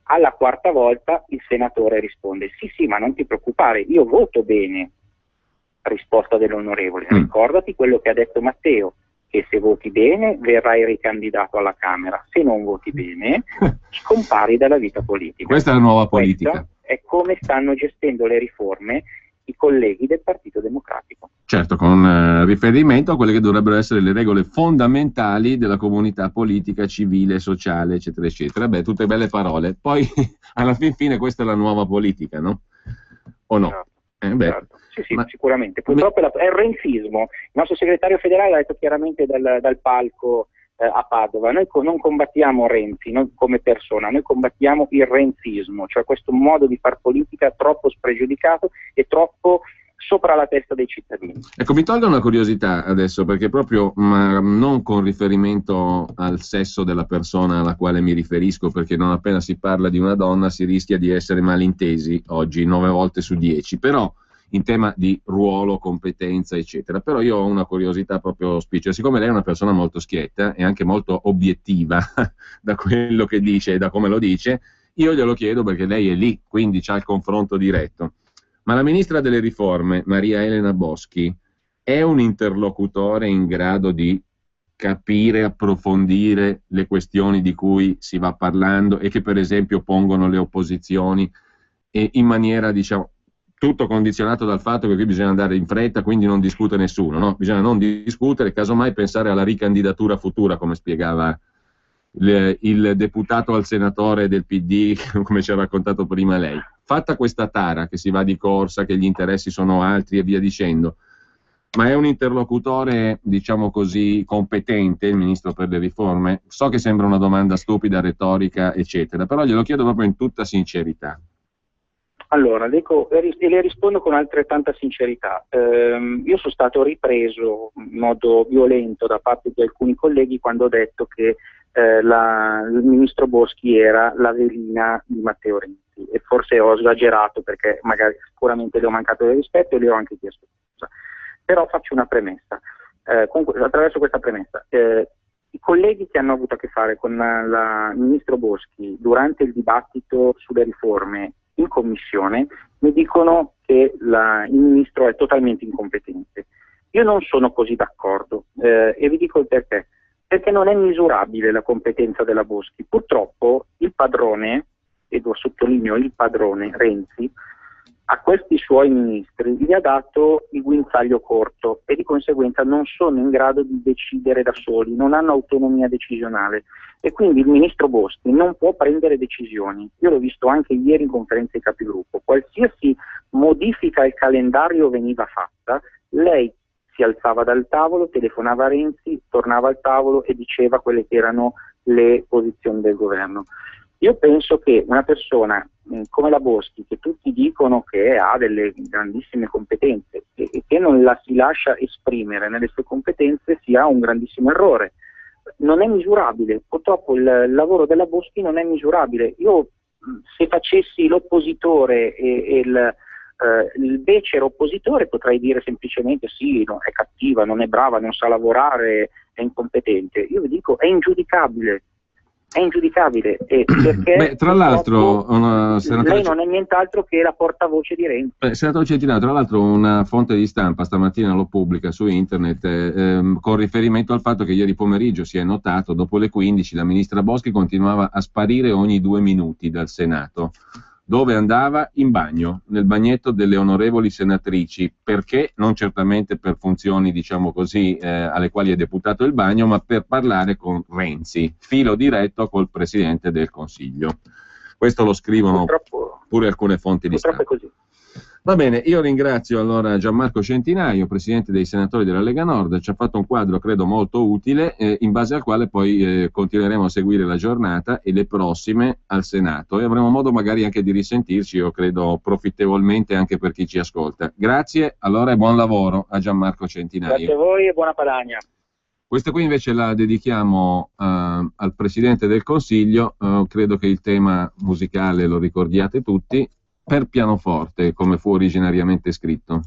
Alla 4ª volta il senatore risponde: sì, ma non ti preoccupare, io voto bene. Risposta dell'onorevole: ricordati quello che ha detto Matteo, che se voti bene verrai ricandidato alla Camera, se non voti bene scompari dalla vita politica. Questa è la nuova politica. Questo è come stanno gestendo le riforme i colleghi del Partito Democratico. Certo, con riferimento a quelle che dovrebbero essere le regole fondamentali della comunità politica, civile, sociale, eccetera, eccetera. Beh, tutte belle parole. Poi, alla fine, questa è la nuova politica, no? O no? Certo. Sì, sicuramente. Purtroppo è il renzismo. Il nostro segretario federale l'ha detto chiaramente dal palco a Padova: noi non combattiamo Renzi come persona, noi combattiamo il renzismo, cioè questo modo di far politica troppo spregiudicato e troppo sopra la testa dei cittadini. Ecco, mi tolgo una curiosità adesso, perché proprio, ma non con riferimento al sesso della persona alla quale mi riferisco, perché non appena si parla di una donna si rischia di essere malintesi oggi 9 volte su 10, però in tema di ruolo, competenza, eccetera. Però io ho una curiosità proprio spicciola, siccome lei è una persona molto schietta e anche molto obiettiva da quello che dice e da come lo dice, io glielo chiedo perché lei è lì, quindi c'ha il confronto diretto. Ma la ministra delle riforme, Maria Elena Boschi, è un interlocutore in grado di capire, approfondire le questioni di cui si va parlando e che per esempio pongono le opposizioni, e in maniera, diciamo, tutto condizionato dal fatto che qui bisogna andare in fretta, quindi non discute nessuno, no? Bisogna non discutere, casomai pensare alla ricandidatura futura, come spiegava il deputato al senatore del PD, come ci ha raccontato prima lei. Fatta questa tara che si va di corsa, che gli interessi sono altri e via dicendo, ma è un interlocutore, diciamo così, competente il ministro per le riforme? So che sembra una domanda stupida, retorica, eccetera, però glielo chiedo proprio in tutta sincerità. Allora, dico, e le rispondo con altrettanta sincerità. Io sono stato ripreso in modo violento da parte di alcuni colleghi quando ho detto che il ministro Boschi era la velina di Matteo Renzi, e forse ho esagerato, perché magari sicuramente le ho mancato del rispetto e le ho anche chiesto scusa. Però faccio una premessa, attraverso questa premessa. I colleghi che hanno avuto a che fare con il ministro Boschi durante il dibattito sulle riforme in commissione mi dicono che il ministro è totalmente incompetente. Io non sono così d'accordo, e vi dico il perché. perché non è misurabile la competenza della Boschi. Purtroppo il padrone, e lo sottolineo il padrone Renzi, a questi suoi ministri gli ha dato il guinzaglio corto e di conseguenza non sono in grado di decidere da soli, non hanno autonomia decisionale e quindi il ministro Boschi non può prendere decisioni. Io l'ho visto anche ieri in conferenza dei capigruppo, qualsiasi modifica al calendario veniva fatta, lei si alzava dal tavolo, telefonava a Renzi, tornava al tavolo e diceva quelle che erano le posizioni del governo. Io penso che una persona come la Boschi, che tutti dicono che ha delle grandissime competenze e che non la si lascia esprimere nelle sue competenze, sia un grandissimo errore. Non è misurabile, purtroppo il lavoro della Boschi non è misurabile. Io se facessi l'oppositore e il becero oppositore potrei dire semplicemente sì, no, è cattiva, non è brava, non sa lavorare, è incompetente. Io vi dico è ingiudicabile. È ingiudicabile perché beh, tra l'altro lei non è nient'altro che la portavoce di Renzi. Senatore Centinaio, tra l'altro una fonte di stampa stamattina lo pubblica su internet con riferimento al fatto che ieri pomeriggio si è notato dopo le 15 la ministra Boschi continuava a sparire ogni 2 minuti dal Senato. Dove andava? In bagno, nel bagnetto delle onorevoli senatrici, perché non certamente per funzioni, diciamo così, alle quali è deputato il bagno, ma per parlare con Renzi, filo diretto col Presidente del Consiglio. Questo lo scrivono pure alcune fonti di stampa. Purtroppo è così. Va bene, io ringrazio allora Gianmarco Centinaio, Presidente dei Senatori della Lega Nord, ci ha fatto un quadro credo molto utile, in base al quale poi continueremo a seguire la giornata e le prossime al Senato e avremo modo magari anche di risentirci, io credo profittevolmente anche per chi ci ascolta. Grazie allora e buon lavoro a Gianmarco Centinaio. Grazie a voi e buona Padania. Questa qui invece la dedichiamo al Presidente del Consiglio, credo che il tema musicale lo ricordiate tutti, per pianoforte, come fu originariamente scritto.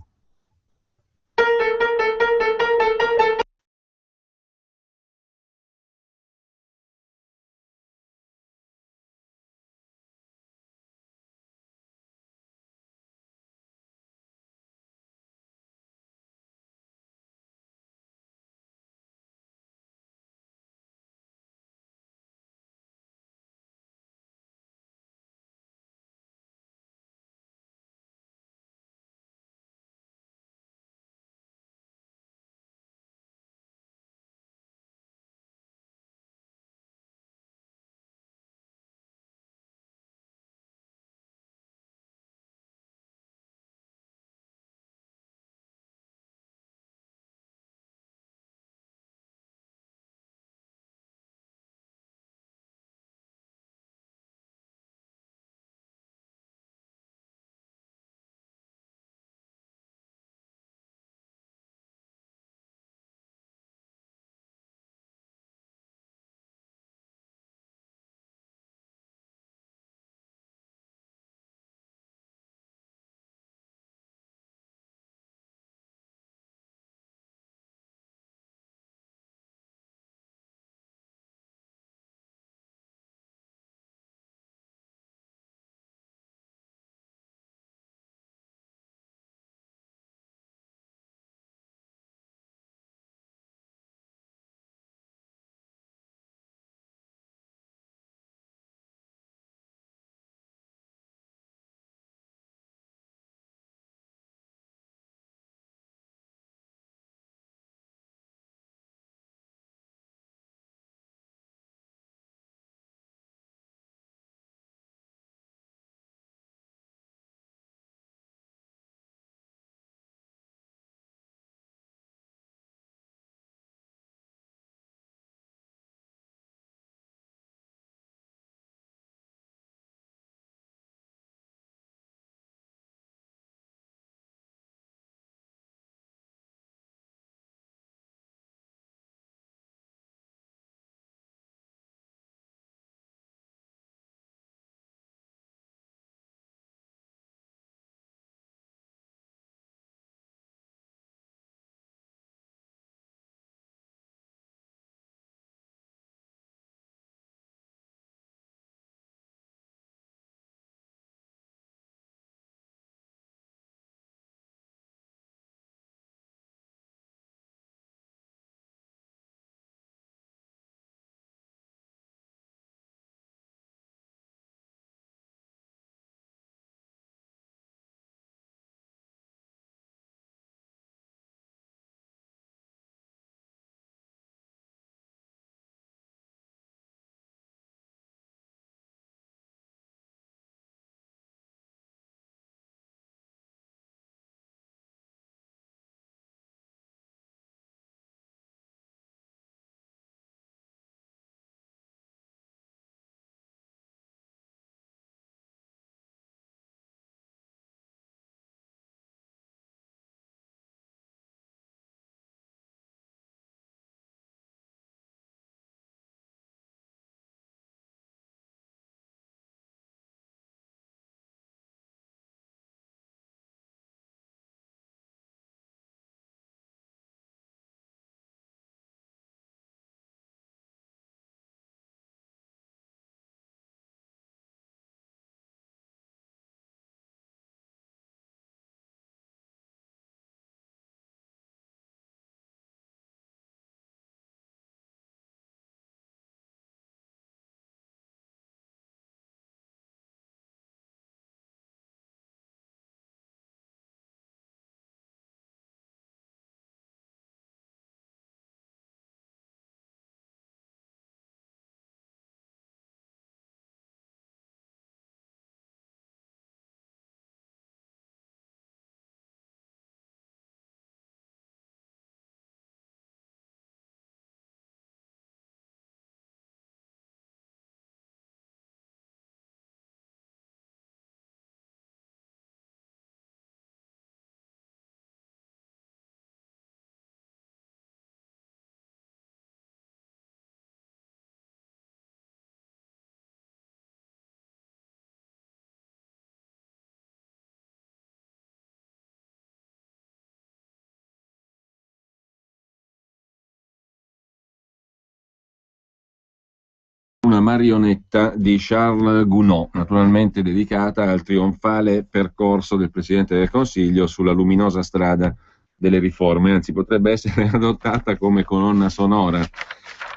una marionetta di Charles Gounod, naturalmente dedicata al trionfale percorso del Presidente del Consiglio sulla luminosa strada delle riforme, anzi potrebbe essere adottata come colonna sonora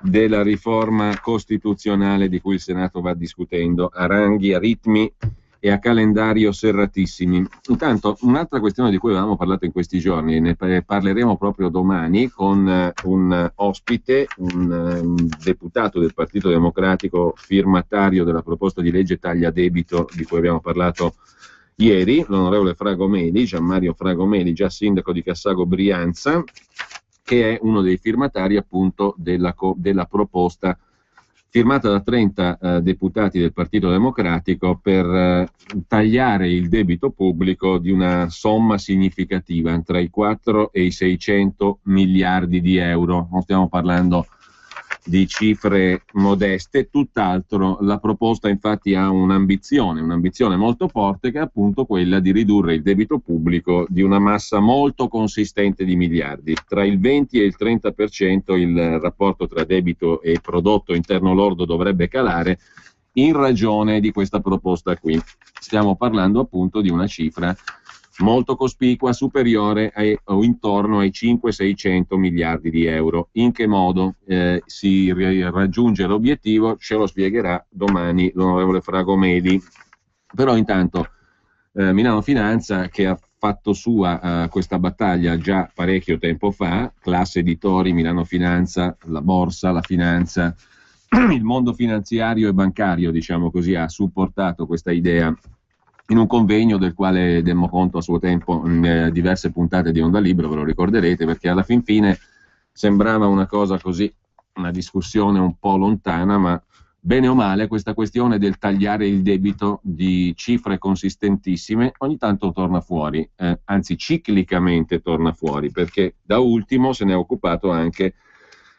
della riforma costituzionale di cui il Senato va discutendo, a ranghi, a ritmi e a calendario serratissimi. Intanto, un'altra questione di cui avevamo parlato in questi giorni, ne parleremo proprio domani con un ospite, un deputato del Partito Democratico firmatario della proposta di legge taglia debito di cui abbiamo parlato ieri, l'onorevole Fragomeli, Gianmario Fragomeli, già sindaco di Cassago Brianza, che è uno dei firmatari appunto della proposta firmata da 30 deputati del Partito Democratico per tagliare il debito pubblico di una somma significativa, tra i 4 e i 600 miliardi di euro. Non stiamo parlando di cifre modeste, tutt'altro. La proposta infatti ha un'ambizione molto forte, che è appunto quella di ridurre il debito pubblico di una massa molto consistente di miliardi. Tra il 20 e il 30% il rapporto tra debito e prodotto interno lordo dovrebbe calare in ragione di questa proposta qui. Stiamo parlando appunto di una cifra molto cospicua, superiore o intorno ai 500-600 miliardi di euro. In che modo si raggiunge l'obiettivo ce lo spiegherà domani l'onorevole Fragomeli. Però intanto Milano Finanza, che ha fatto sua questa battaglia già parecchio tempo fa, classe editori, Milano Finanza, la borsa, la finanza, il mondo finanziario e bancario, diciamo così, ha supportato questa idea in un convegno del quale demmo conto a suo tempo in diverse puntate di Onda Libero, ve lo ricorderete, perché alla fin fine sembrava una cosa così, una discussione un po' lontana, ma bene o male questa questione del tagliare il debito di cifre consistentissime ogni tanto torna fuori, anzi ciclicamente torna fuori, perché da ultimo se ne è occupato anche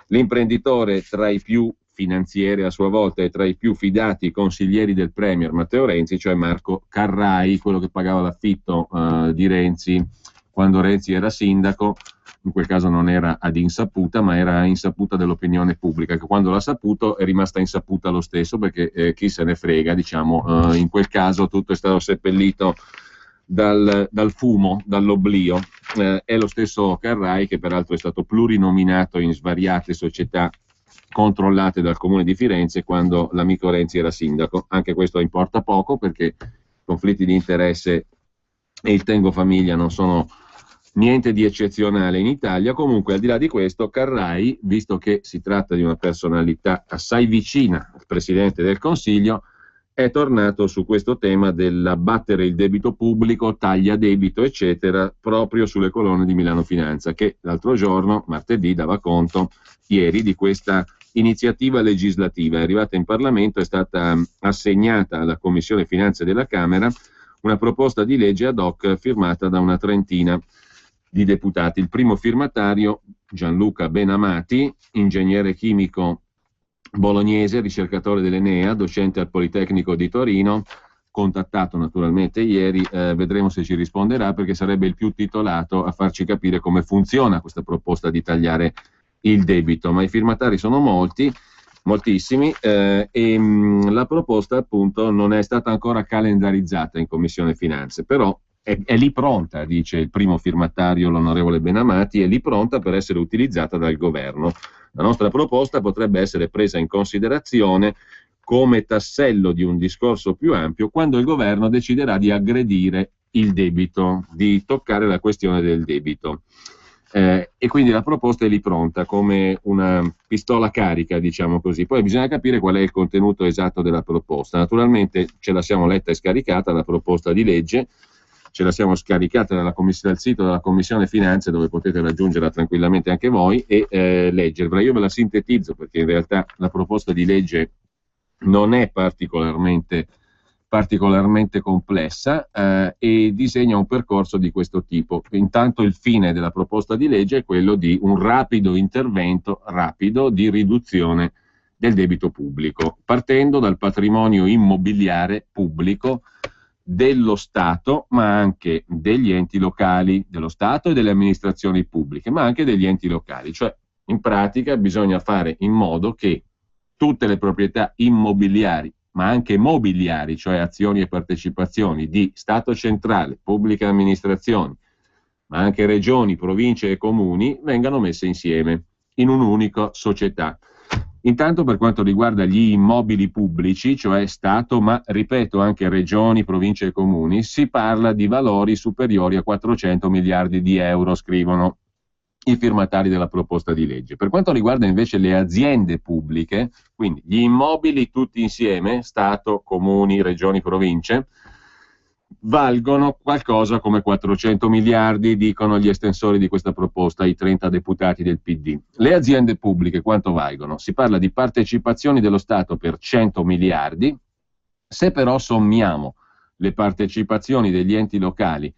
l'imprenditore tra i più finanzieri a sua volta e tra i più fidati consiglieri del Premier Matteo Renzi, cioè Marco Carrai, quello che pagava l'affitto di Renzi quando Renzi era sindaco. In quel caso non era ad insaputa, ma era insaputa dell'opinione pubblica, che quando l'ha saputo è rimasta insaputa lo stesso, perché chi se ne frega, diciamo, in quel caso tutto è stato seppellito dal fumo, dall'oblio. È lo stesso Carrai, che peraltro è stato plurinominato in svariate società controllate dal Comune di Firenze quando l'amico Renzi era sindaco. Anche questo importa poco, perché conflitti di interesse e il tengo famiglia non sono niente di eccezionale in Italia. Comunque, al di là di questo, Carrai, visto che si tratta di una personalità assai vicina al Presidente del Consiglio, è tornato su questo tema dell'abbattere il debito pubblico, taglia debito, eccetera, proprio sulle colonne di Milano Finanza, che l'altro giorno, martedì, dava conto, ieri, di questa iniziativa legislativa. È arrivata in Parlamento, è stata assegnata alla Commissione Finanze della Camera una proposta di legge ad hoc firmata da una trentina di deputati. Il primo firmatario, Gianluca Benamati, ingegnere chimico bolognese, ricercatore dell'Enea, docente al Politecnico di Torino, contattato naturalmente ieri, vedremo se ci risponderà, perché sarebbe il più titolato a farci capire come funziona questa proposta di tagliare il debito. Ma i firmatari sono moltissimi, e la proposta appunto non è stata ancora calendarizzata in Commissione Finanze, però è lì pronta, dice il primo firmatario, l'onorevole Benamati, è lì pronta per essere utilizzata dal governo. La nostra proposta potrebbe essere presa in considerazione come tassello di un discorso più ampio quando il governo deciderà di aggredire il debito, di toccare la questione del debito. E quindi la proposta è lì pronta come una pistola carica, diciamo così. Poi bisogna capire qual è il contenuto esatto della proposta. Naturalmente ce la siamo letta e scaricata la proposta di legge, ce la siamo scaricata dal sito della Commissione Finanze, dove potete raggiungerla tranquillamente anche voi e leggervela. Io ve la sintetizzo, perché in realtà la proposta di legge non è particolarmente complessa, e disegna un percorso di questo tipo. Intanto il fine della proposta di legge è quello di un rapido intervento di riduzione del debito pubblico, partendo dal patrimonio immobiliare pubblico dello Stato, ma anche degli enti locali, dello Stato e delle amministrazioni pubbliche, ma anche degli enti locali. Cioè, in pratica bisogna fare in modo che tutte le proprietà immobiliari, ma anche mobiliari, cioè azioni e partecipazioni di Stato centrale, pubbliche amministrazioni, ma anche regioni, province e comuni, vengano messe insieme in un'unica società. Intanto per quanto riguarda gli immobili pubblici, cioè Stato, ma ripeto anche regioni, province e comuni, si parla di valori superiori a 400 miliardi di euro, scrivono i firmatari della proposta di legge. Per quanto riguarda invece le aziende pubbliche, quindi gli immobili tutti insieme, Stato, comuni, regioni, province, valgono qualcosa come 400 miliardi, dicono gli estensori di questa proposta, i 30 deputati del PD. Le aziende pubbliche quanto valgono? Si parla di partecipazioni dello Stato per 100 miliardi, se però sommiamo le partecipazioni degli enti locali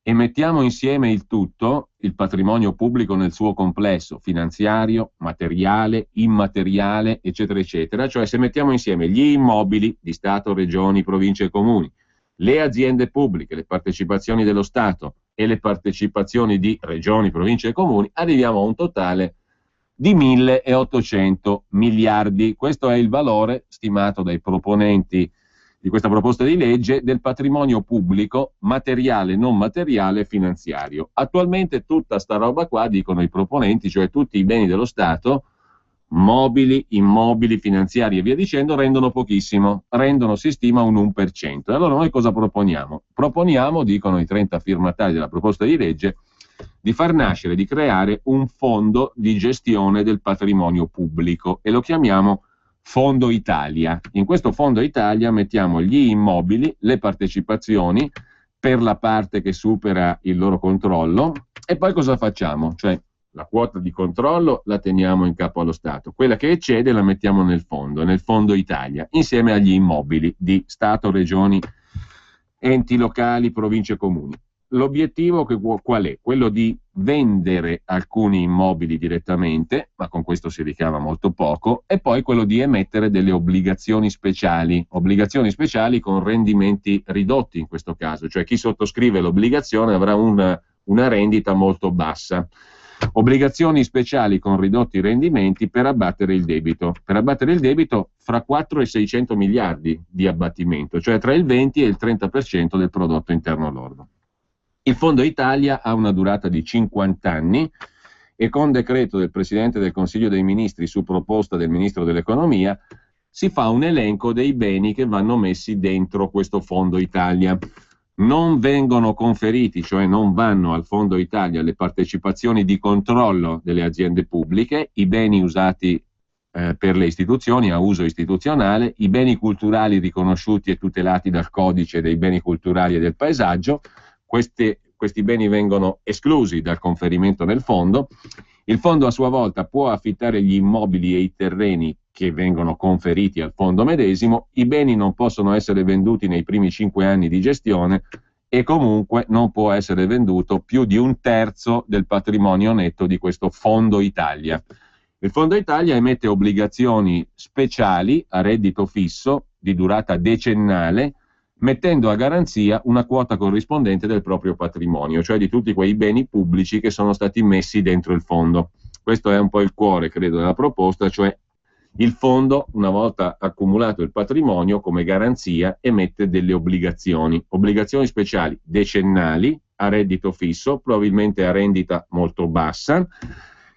e mettiamo insieme il tutto, il patrimonio pubblico nel suo complesso, finanziario, materiale, immateriale, eccetera, eccetera, cioè se mettiamo insieme gli immobili di Stato, regioni, province e comuni, le aziende pubbliche, le partecipazioni dello Stato e le partecipazioni di regioni, province e comuni, arriviamo a un totale di 1.800 miliardi. Questo è il valore stimato dai proponenti di questa proposta di legge del patrimonio pubblico materiale, non materiale, finanziario. Attualmente tutta sta roba qua, dicono i proponenti, cioè tutti i beni dello Stato, mobili, immobili, finanziari e via dicendo, rendono pochissimo, rendono, si stima, un 1%. Allora noi cosa proponiamo? Proponiamo, dicono i 30 firmatari della proposta di legge, di far nascere, di creare un fondo di gestione del patrimonio pubblico e lo chiamiamo Fondo Italia. In questo Fondo Italia mettiamo gli immobili, le partecipazioni per la parte che supera il loro controllo e poi cosa facciamo? Cioè la quota di controllo la teniamo in capo allo Stato, quella che eccede la mettiamo nel Fondo Italia, insieme agli immobili di Stato, regioni, enti locali, province e comuni. L'obiettivo qual è? Quello di vendere alcuni immobili direttamente, ma con questo si ricava molto poco, e poi quello di emettere delle obbligazioni speciali con rendimenti ridotti in questo caso, cioè chi sottoscrive l'obbligazione avrà una rendita molto bassa. Obbligazioni speciali con ridotti rendimenti per abbattere il debito. Per abbattere il debito fra 4 e 600 miliardi di abbattimento, cioè tra il 20 e il 30% del prodotto interno lordo. Il Fondo Italia ha una durata di 50 anni e con decreto del Presidente del Consiglio dei Ministri su proposta del Ministro dell'Economia si fa un elenco dei beni che vanno messi dentro questo Fondo Italia. Non vengono conferiti, cioè non vanno al Fondo Italia, le partecipazioni di controllo delle aziende pubbliche, i beni usati per le istituzioni a uso istituzionale, i beni culturali riconosciuti e tutelati dal Codice dei beni culturali e del paesaggio. Questi beni vengono esclusi dal conferimento nel fondo. Il fondo a sua volta può affittare gli immobili e i terreni che vengono conferiti al fondo medesimo. I beni non possono essere venduti nei primi 5 anni di gestione e comunque non può essere venduto più di 1/3 del patrimonio netto di questo Fondo Italia. Il Fondo Italia emette obbligazioni speciali a reddito fisso di durata decennale, mettendo a garanzia una quota corrispondente del proprio patrimonio, cioè di tutti quei beni pubblici che sono stati messi dentro il fondo. Questo è un po' il cuore, credo, della proposta, cioè il fondo, una volta accumulato il patrimonio, come garanzia emette delle obbligazioni speciali decennali a reddito fisso, probabilmente a rendita molto bassa,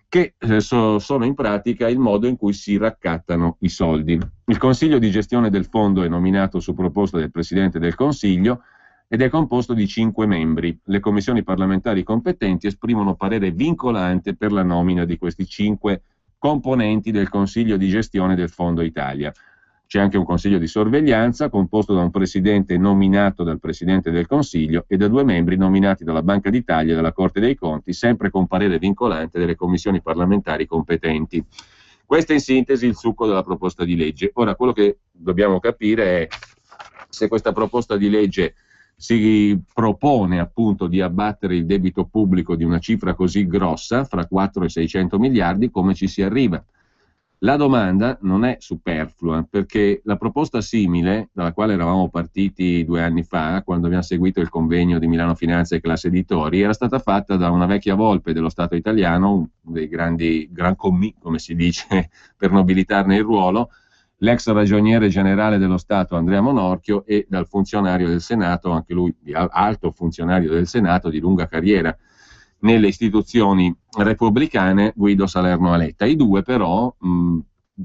che sono in pratica il modo in cui si raccattano i soldi. Il Consiglio di gestione del fondo è nominato su proposta del Presidente del Consiglio ed è composto di 5 membri. Le commissioni parlamentari competenti esprimono parere vincolante per la nomina di questi 5 componenti del Consiglio di gestione del Fondo Italia. C'è anche un Consiglio di sorveglianza composto da un Presidente nominato dal Presidente del Consiglio e da 2 membri nominati dalla Banca d'Italia e dalla Corte dei Conti, sempre con parere vincolante delle commissioni parlamentari competenti. Questo è in sintesi il succo della proposta di legge. Ora, quello che dobbiamo capire è se questa proposta di legge si propone appunto di abbattere il debito pubblico di una cifra così grossa, fra 4 e 600 miliardi, come ci si arriva. La domanda non è superflua, perché la proposta simile, dalla quale eravamo partiti 2 anni fa, quando abbiamo seguito il convegno di Milano Finanza e Classe Editori, era stata fatta da una vecchia volpe dello Stato italiano, uno dei grandi gran commis, come si dice, per nobilitarne il ruolo, l'ex ragioniere generale dello Stato Andrea Monorchio e dal funzionario del Senato, anche lui alto funzionario del Senato di lunga carriera nelle istituzioni repubblicane, Guido Salerno Letta. I due però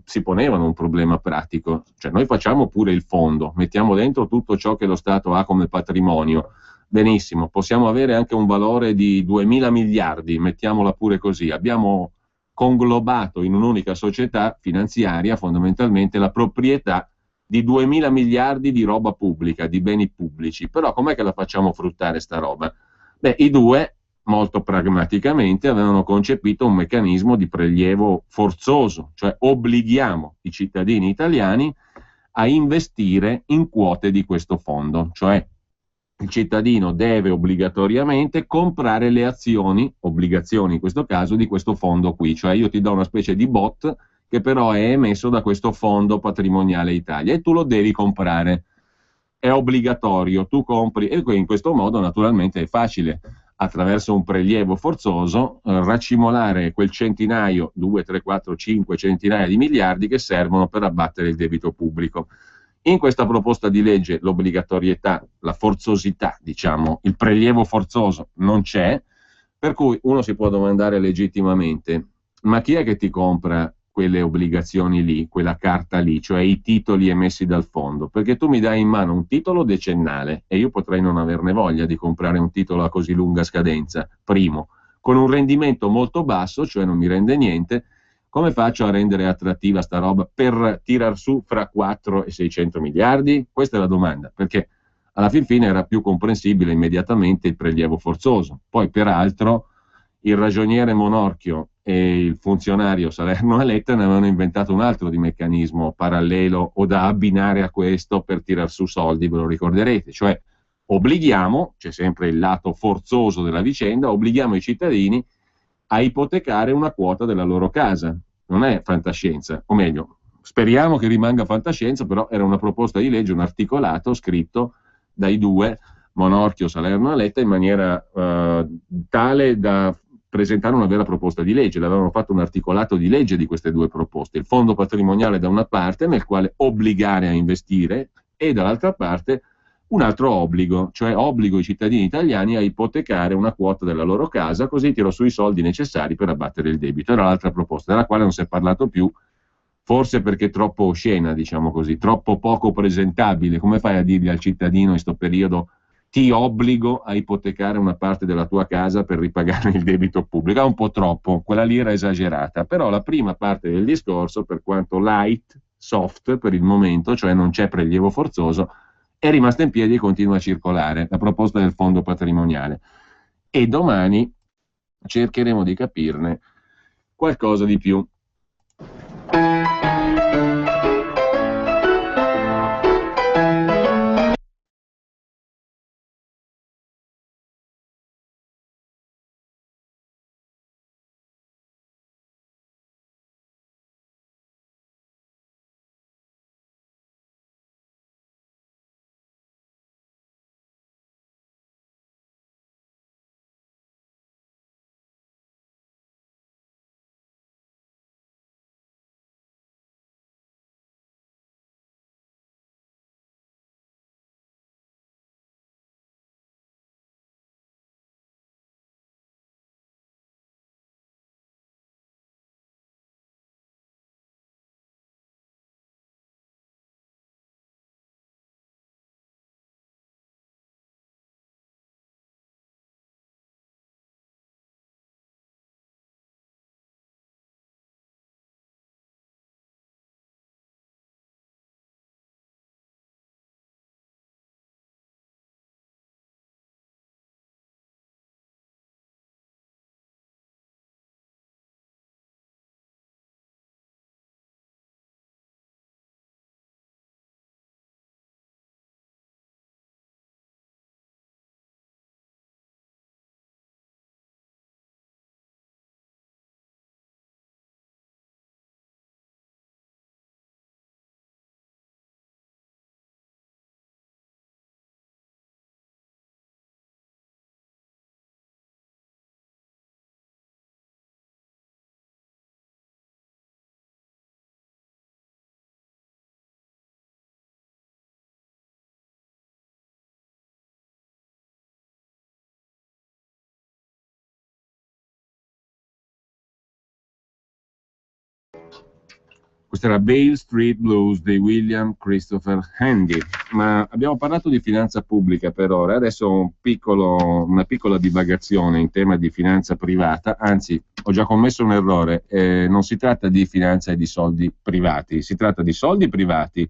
si ponevano un problema pratico, cioè noi facciamo pure il fondo, mettiamo dentro tutto ciò che lo Stato ha come patrimonio, benissimo, possiamo avere anche un valore di 2000 miliardi, mettiamola pure così, abbiamo conglobato in un'unica società finanziaria fondamentalmente la proprietà di 2000 miliardi di roba pubblica, di beni pubblici, però com'è che la facciamo fruttare sta roba? Beh, i due molto pragmaticamente avevano concepito un meccanismo di prelievo forzoso, cioè obblighiamo i cittadini italiani a investire in quote di questo fondo, cioè il cittadino deve obbligatoriamente comprare le azioni, obbligazioni in questo caso, di questo fondo qui, cioè io ti do una specie di bot che però è emesso da questo fondo patrimoniale Italia e tu lo devi comprare, è obbligatorio, tu compri e in questo modo naturalmente è facile attraverso un prelievo forzoso racimolare quel centinaio, 2, 3, 4, 5 centinaia di miliardi che servono per abbattere il debito pubblico. In questa proposta di legge l'obbligatorietà, la forzosità, diciamo, il prelievo forzoso non c'è, per cui uno si può domandare legittimamente, ma chi è che ti compra quelle obbligazioni lì, quella carta lì, cioè i titoli emessi dal fondo? Perché tu mi dai in mano un titolo decennale e io potrei non averne voglia di comprare un titolo a così lunga scadenza, primo, con un rendimento molto basso, cioè non mi rende niente. Come faccio a rendere attrattiva sta roba per tirar su fra 4 e 600 miliardi? Questa è la domanda, perché alla fin fine era più comprensibile immediatamente il prelievo forzoso. Poi, peraltro, il ragioniere Monorchio e il funzionario Salerno Letta ne avevano inventato un altro di meccanismo parallelo o da abbinare a questo per tirar su soldi, ve lo ricorderete, cioè obblighiamo, c'è sempre il lato forzoso della vicenda, obblighiamo i cittadini a ipotecare una quota della loro casa. Non è fantascienza, o meglio, speriamo che rimanga fantascienza, però era una proposta di legge, un articolato scritto dai due, Monorchio, Salerno e Letta, in maniera tale da presentare una vera proposta di legge. L'avevano fatto un articolato di legge di queste due proposte, il fondo patrimoniale da una parte, nel quale obbligare a investire, e dall'altra parte un altro obbligo, cioè obbligo i cittadini italiani a ipotecare una quota della loro casa, così tiro su i soldi necessari per abbattere il debito. Era l'altra proposta, della quale non si è parlato più, forse perché troppo oscena, diciamo così, troppo poco presentabile. Come fai a dirgli al cittadino in questo periodo ti obbligo a ipotecare una parte della tua casa per ripagare il debito pubblico? È un po' troppo, quella lì era esagerata, però la prima parte del discorso, per quanto light, soft per il momento, cioè non c'è prelievo forzoso, è rimasta in piedi e continua a circolare, la proposta del fondo patrimoniale. E domani cercheremo di capirne qualcosa di più. Questa era Beale Street Blues di William Christopher Handy. Ma abbiamo parlato di finanza pubblica per ora, adesso una piccola divagazione in tema di finanza privata, anzi ho già commesso un errore, non si tratta di finanza e di soldi privati, si tratta di soldi privati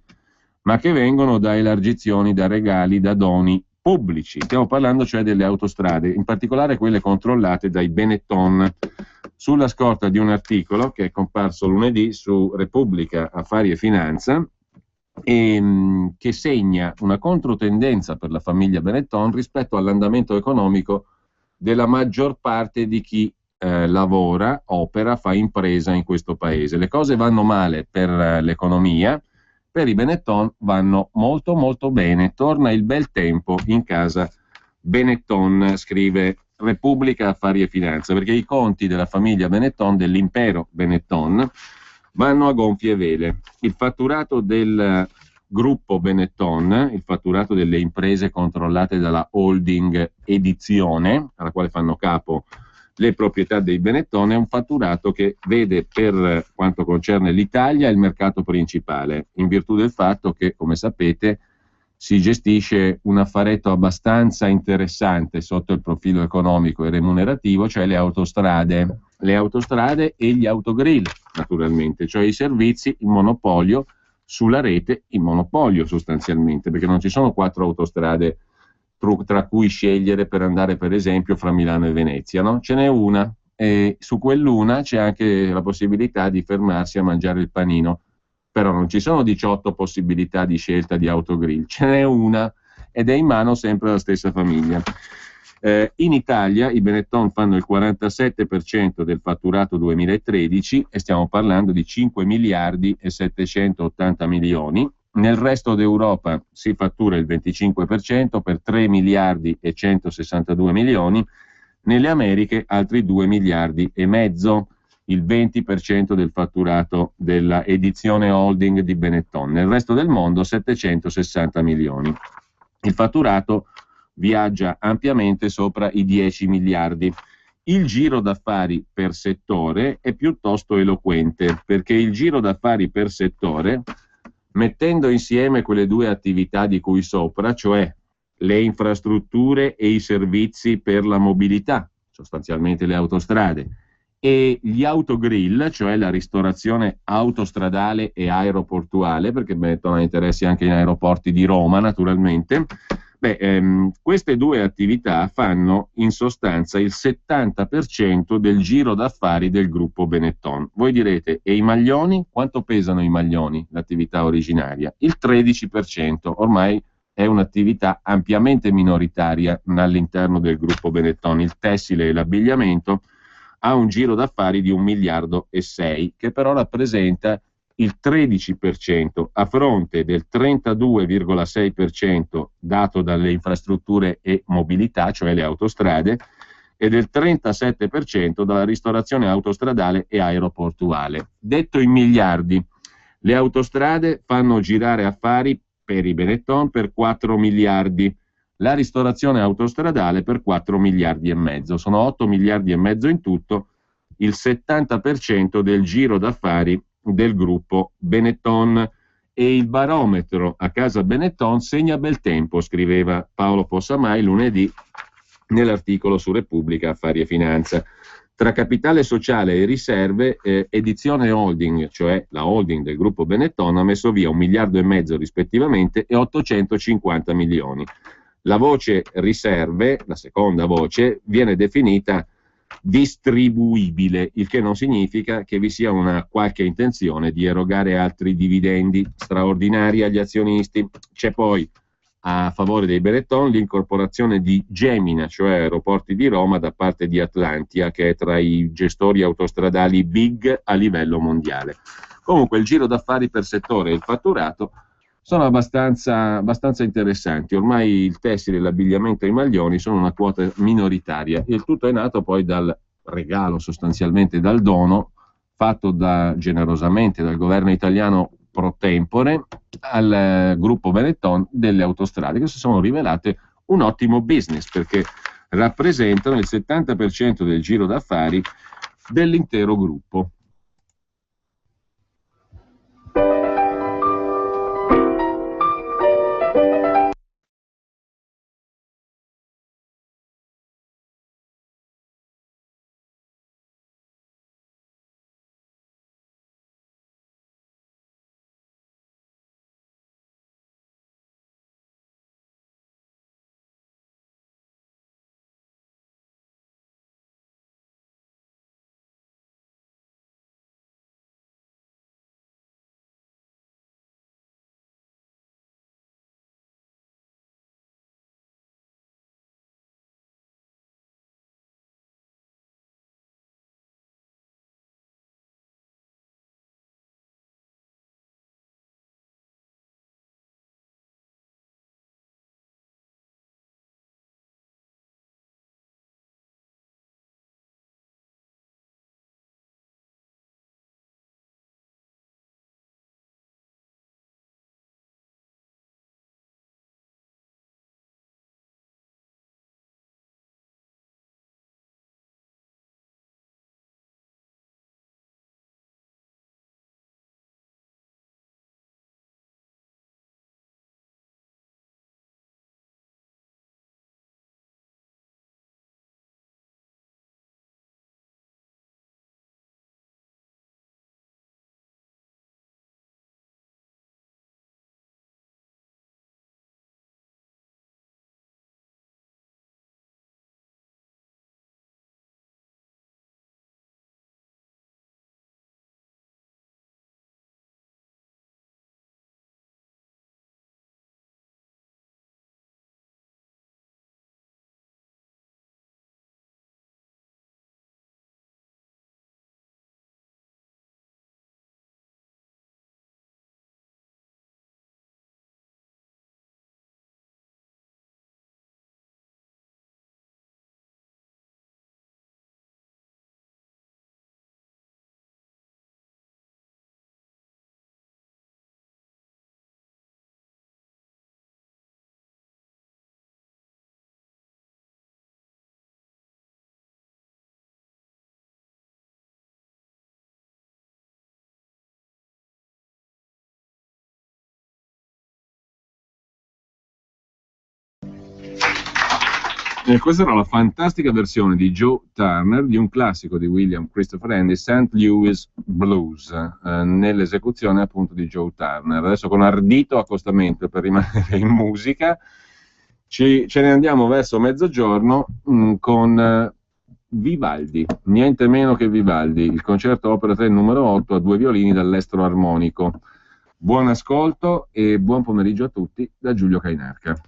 ma che vengono da elargizioni, da regali, da doni pubblici. Stiamo parlando cioè delle autostrade, in particolare quelle controllate dai Benetton, sulla scorta di un articolo che è comparso lunedì su Repubblica Affari e Finanza e che segna una controtendenza per la famiglia Benetton rispetto all'andamento economico della maggior parte di chi lavora, opera, fa impresa in questo paese. Le cose vanno male per l'economia, per i Benetton vanno molto molto bene, torna il bel tempo in casa Benetton, scrive Repubblica Affari e Finanza, perché i conti della famiglia Benetton, dell'impero Benetton, vanno a gonfie vele. Il fatturato del gruppo Benetton, il fatturato delle imprese controllate dalla holding Edizione, alla quale fanno capo le proprietà dei Benetton, è un fatturato che vede per quanto concerne l'Italia il mercato principale, in virtù del fatto che, come sapete, si gestisce un affaretto abbastanza interessante sotto il profilo economico e remunerativo, cioè le autostrade e gli autogrill, naturalmente, cioè i servizi, il monopolio sulla rete, il monopolio sostanzialmente, perché non ci sono 4 autostrade tra cui scegliere per andare per esempio fra Milano e Venezia, no? Ce n'è una e su quell'una c'è anche la possibilità di fermarsi a mangiare il panino, però non ci sono 18 possibilità di scelta di autogrill, ce n'è una ed è in mano sempre alla stessa famiglia. In Italia i Benetton fanno il 47% del fatturato 2013 e stiamo parlando di 5 miliardi e 780 milioni. Nel resto d'Europa si fattura il 25% per 3 miliardi e 162 milioni, nelle Americhe altri 2 miliardi e mezzo, il 20% del fatturato della edizione holding di Benetton. Nel resto del mondo 760 milioni. Il fatturato viaggia ampiamente sopra i 10 miliardi. Il giro d'affari per settore è piuttosto eloquente, perché il giro d'affari per settore, mettendo insieme quelle due attività di cui sopra, cioè le infrastrutture e i servizi per la mobilità, sostanzialmente le autostrade, e gli autogrill, cioè la ristorazione autostradale e aeroportuale, perché Benetton ha interessi anche in aeroporti di Roma, naturalmente. Queste due attività fanno in sostanza il 70% del giro d'affari del gruppo Benetton. Voi direte, e i maglioni? Quanto pesano i maglioni, l'attività originaria? Il 13%, ormai è un'attività ampiamente minoritaria all'interno del gruppo Benetton. Il tessile e l'abbigliamento ha un giro d'affari di 1 miliardo e 6, che però rappresenta il 13% a fronte del 32,6% dato dalle infrastrutture e mobilità, cioè le autostrade, e del 37% dalla ristorazione autostradale e aeroportuale. Detto in miliardi, le autostrade fanno girare affari per i Benetton per 4 miliardi, la ristorazione autostradale per 4 miliardi e mezzo, sono 8 miliardi e mezzo in tutto, il 70% del giro d'affari del gruppo Benetton. E il barometro a casa Benetton segna bel tempo, scriveva Paolo Possamai lunedì nell'articolo su Repubblica Affari e Finanza. Tra capitale sociale e riserve, Edizione Holding, cioè la holding del gruppo Benetton, ha messo via 1 miliardo e mezzo rispettivamente e 850 milioni. La voce riserve, la seconda voce, viene definita distribuibile, il che non significa che vi sia una qualche intenzione di erogare altri dividendi straordinari agli azionisti. C'è poi a favore dei Benetton l'incorporazione di Gemina, cioè Aeroporti di Roma, da parte di Atlantia, che è tra i gestori autostradali big a livello mondiale. Comunque il giro d'affari per settore e il fatturato sono abbastanza interessanti. Ormai il tessile, l'abbigliamento e i maglioni sono una quota minoritaria. Il tutto è nato poi dal regalo, sostanzialmente dal dono, fatto generosamente dal governo italiano pro tempore al gruppo Benetton delle autostrade, che si sono rivelate un ottimo business, perché rappresentano il 70% del giro d'affari dell'intero gruppo. Questa era la fantastica versione di Joe Turner di un classico di William Christopher Handy, St. Louis Blues, nell'esecuzione appunto di Joe Turner. Adesso con ardito accostamento per rimanere in musica, ce ne andiamo verso mezzogiorno con Vivaldi, niente meno che Vivaldi, il concerto opera 3 numero 8 a 2 violini dall'estro armonico. Buon ascolto e buon pomeriggio a tutti da Giulio Cainarca.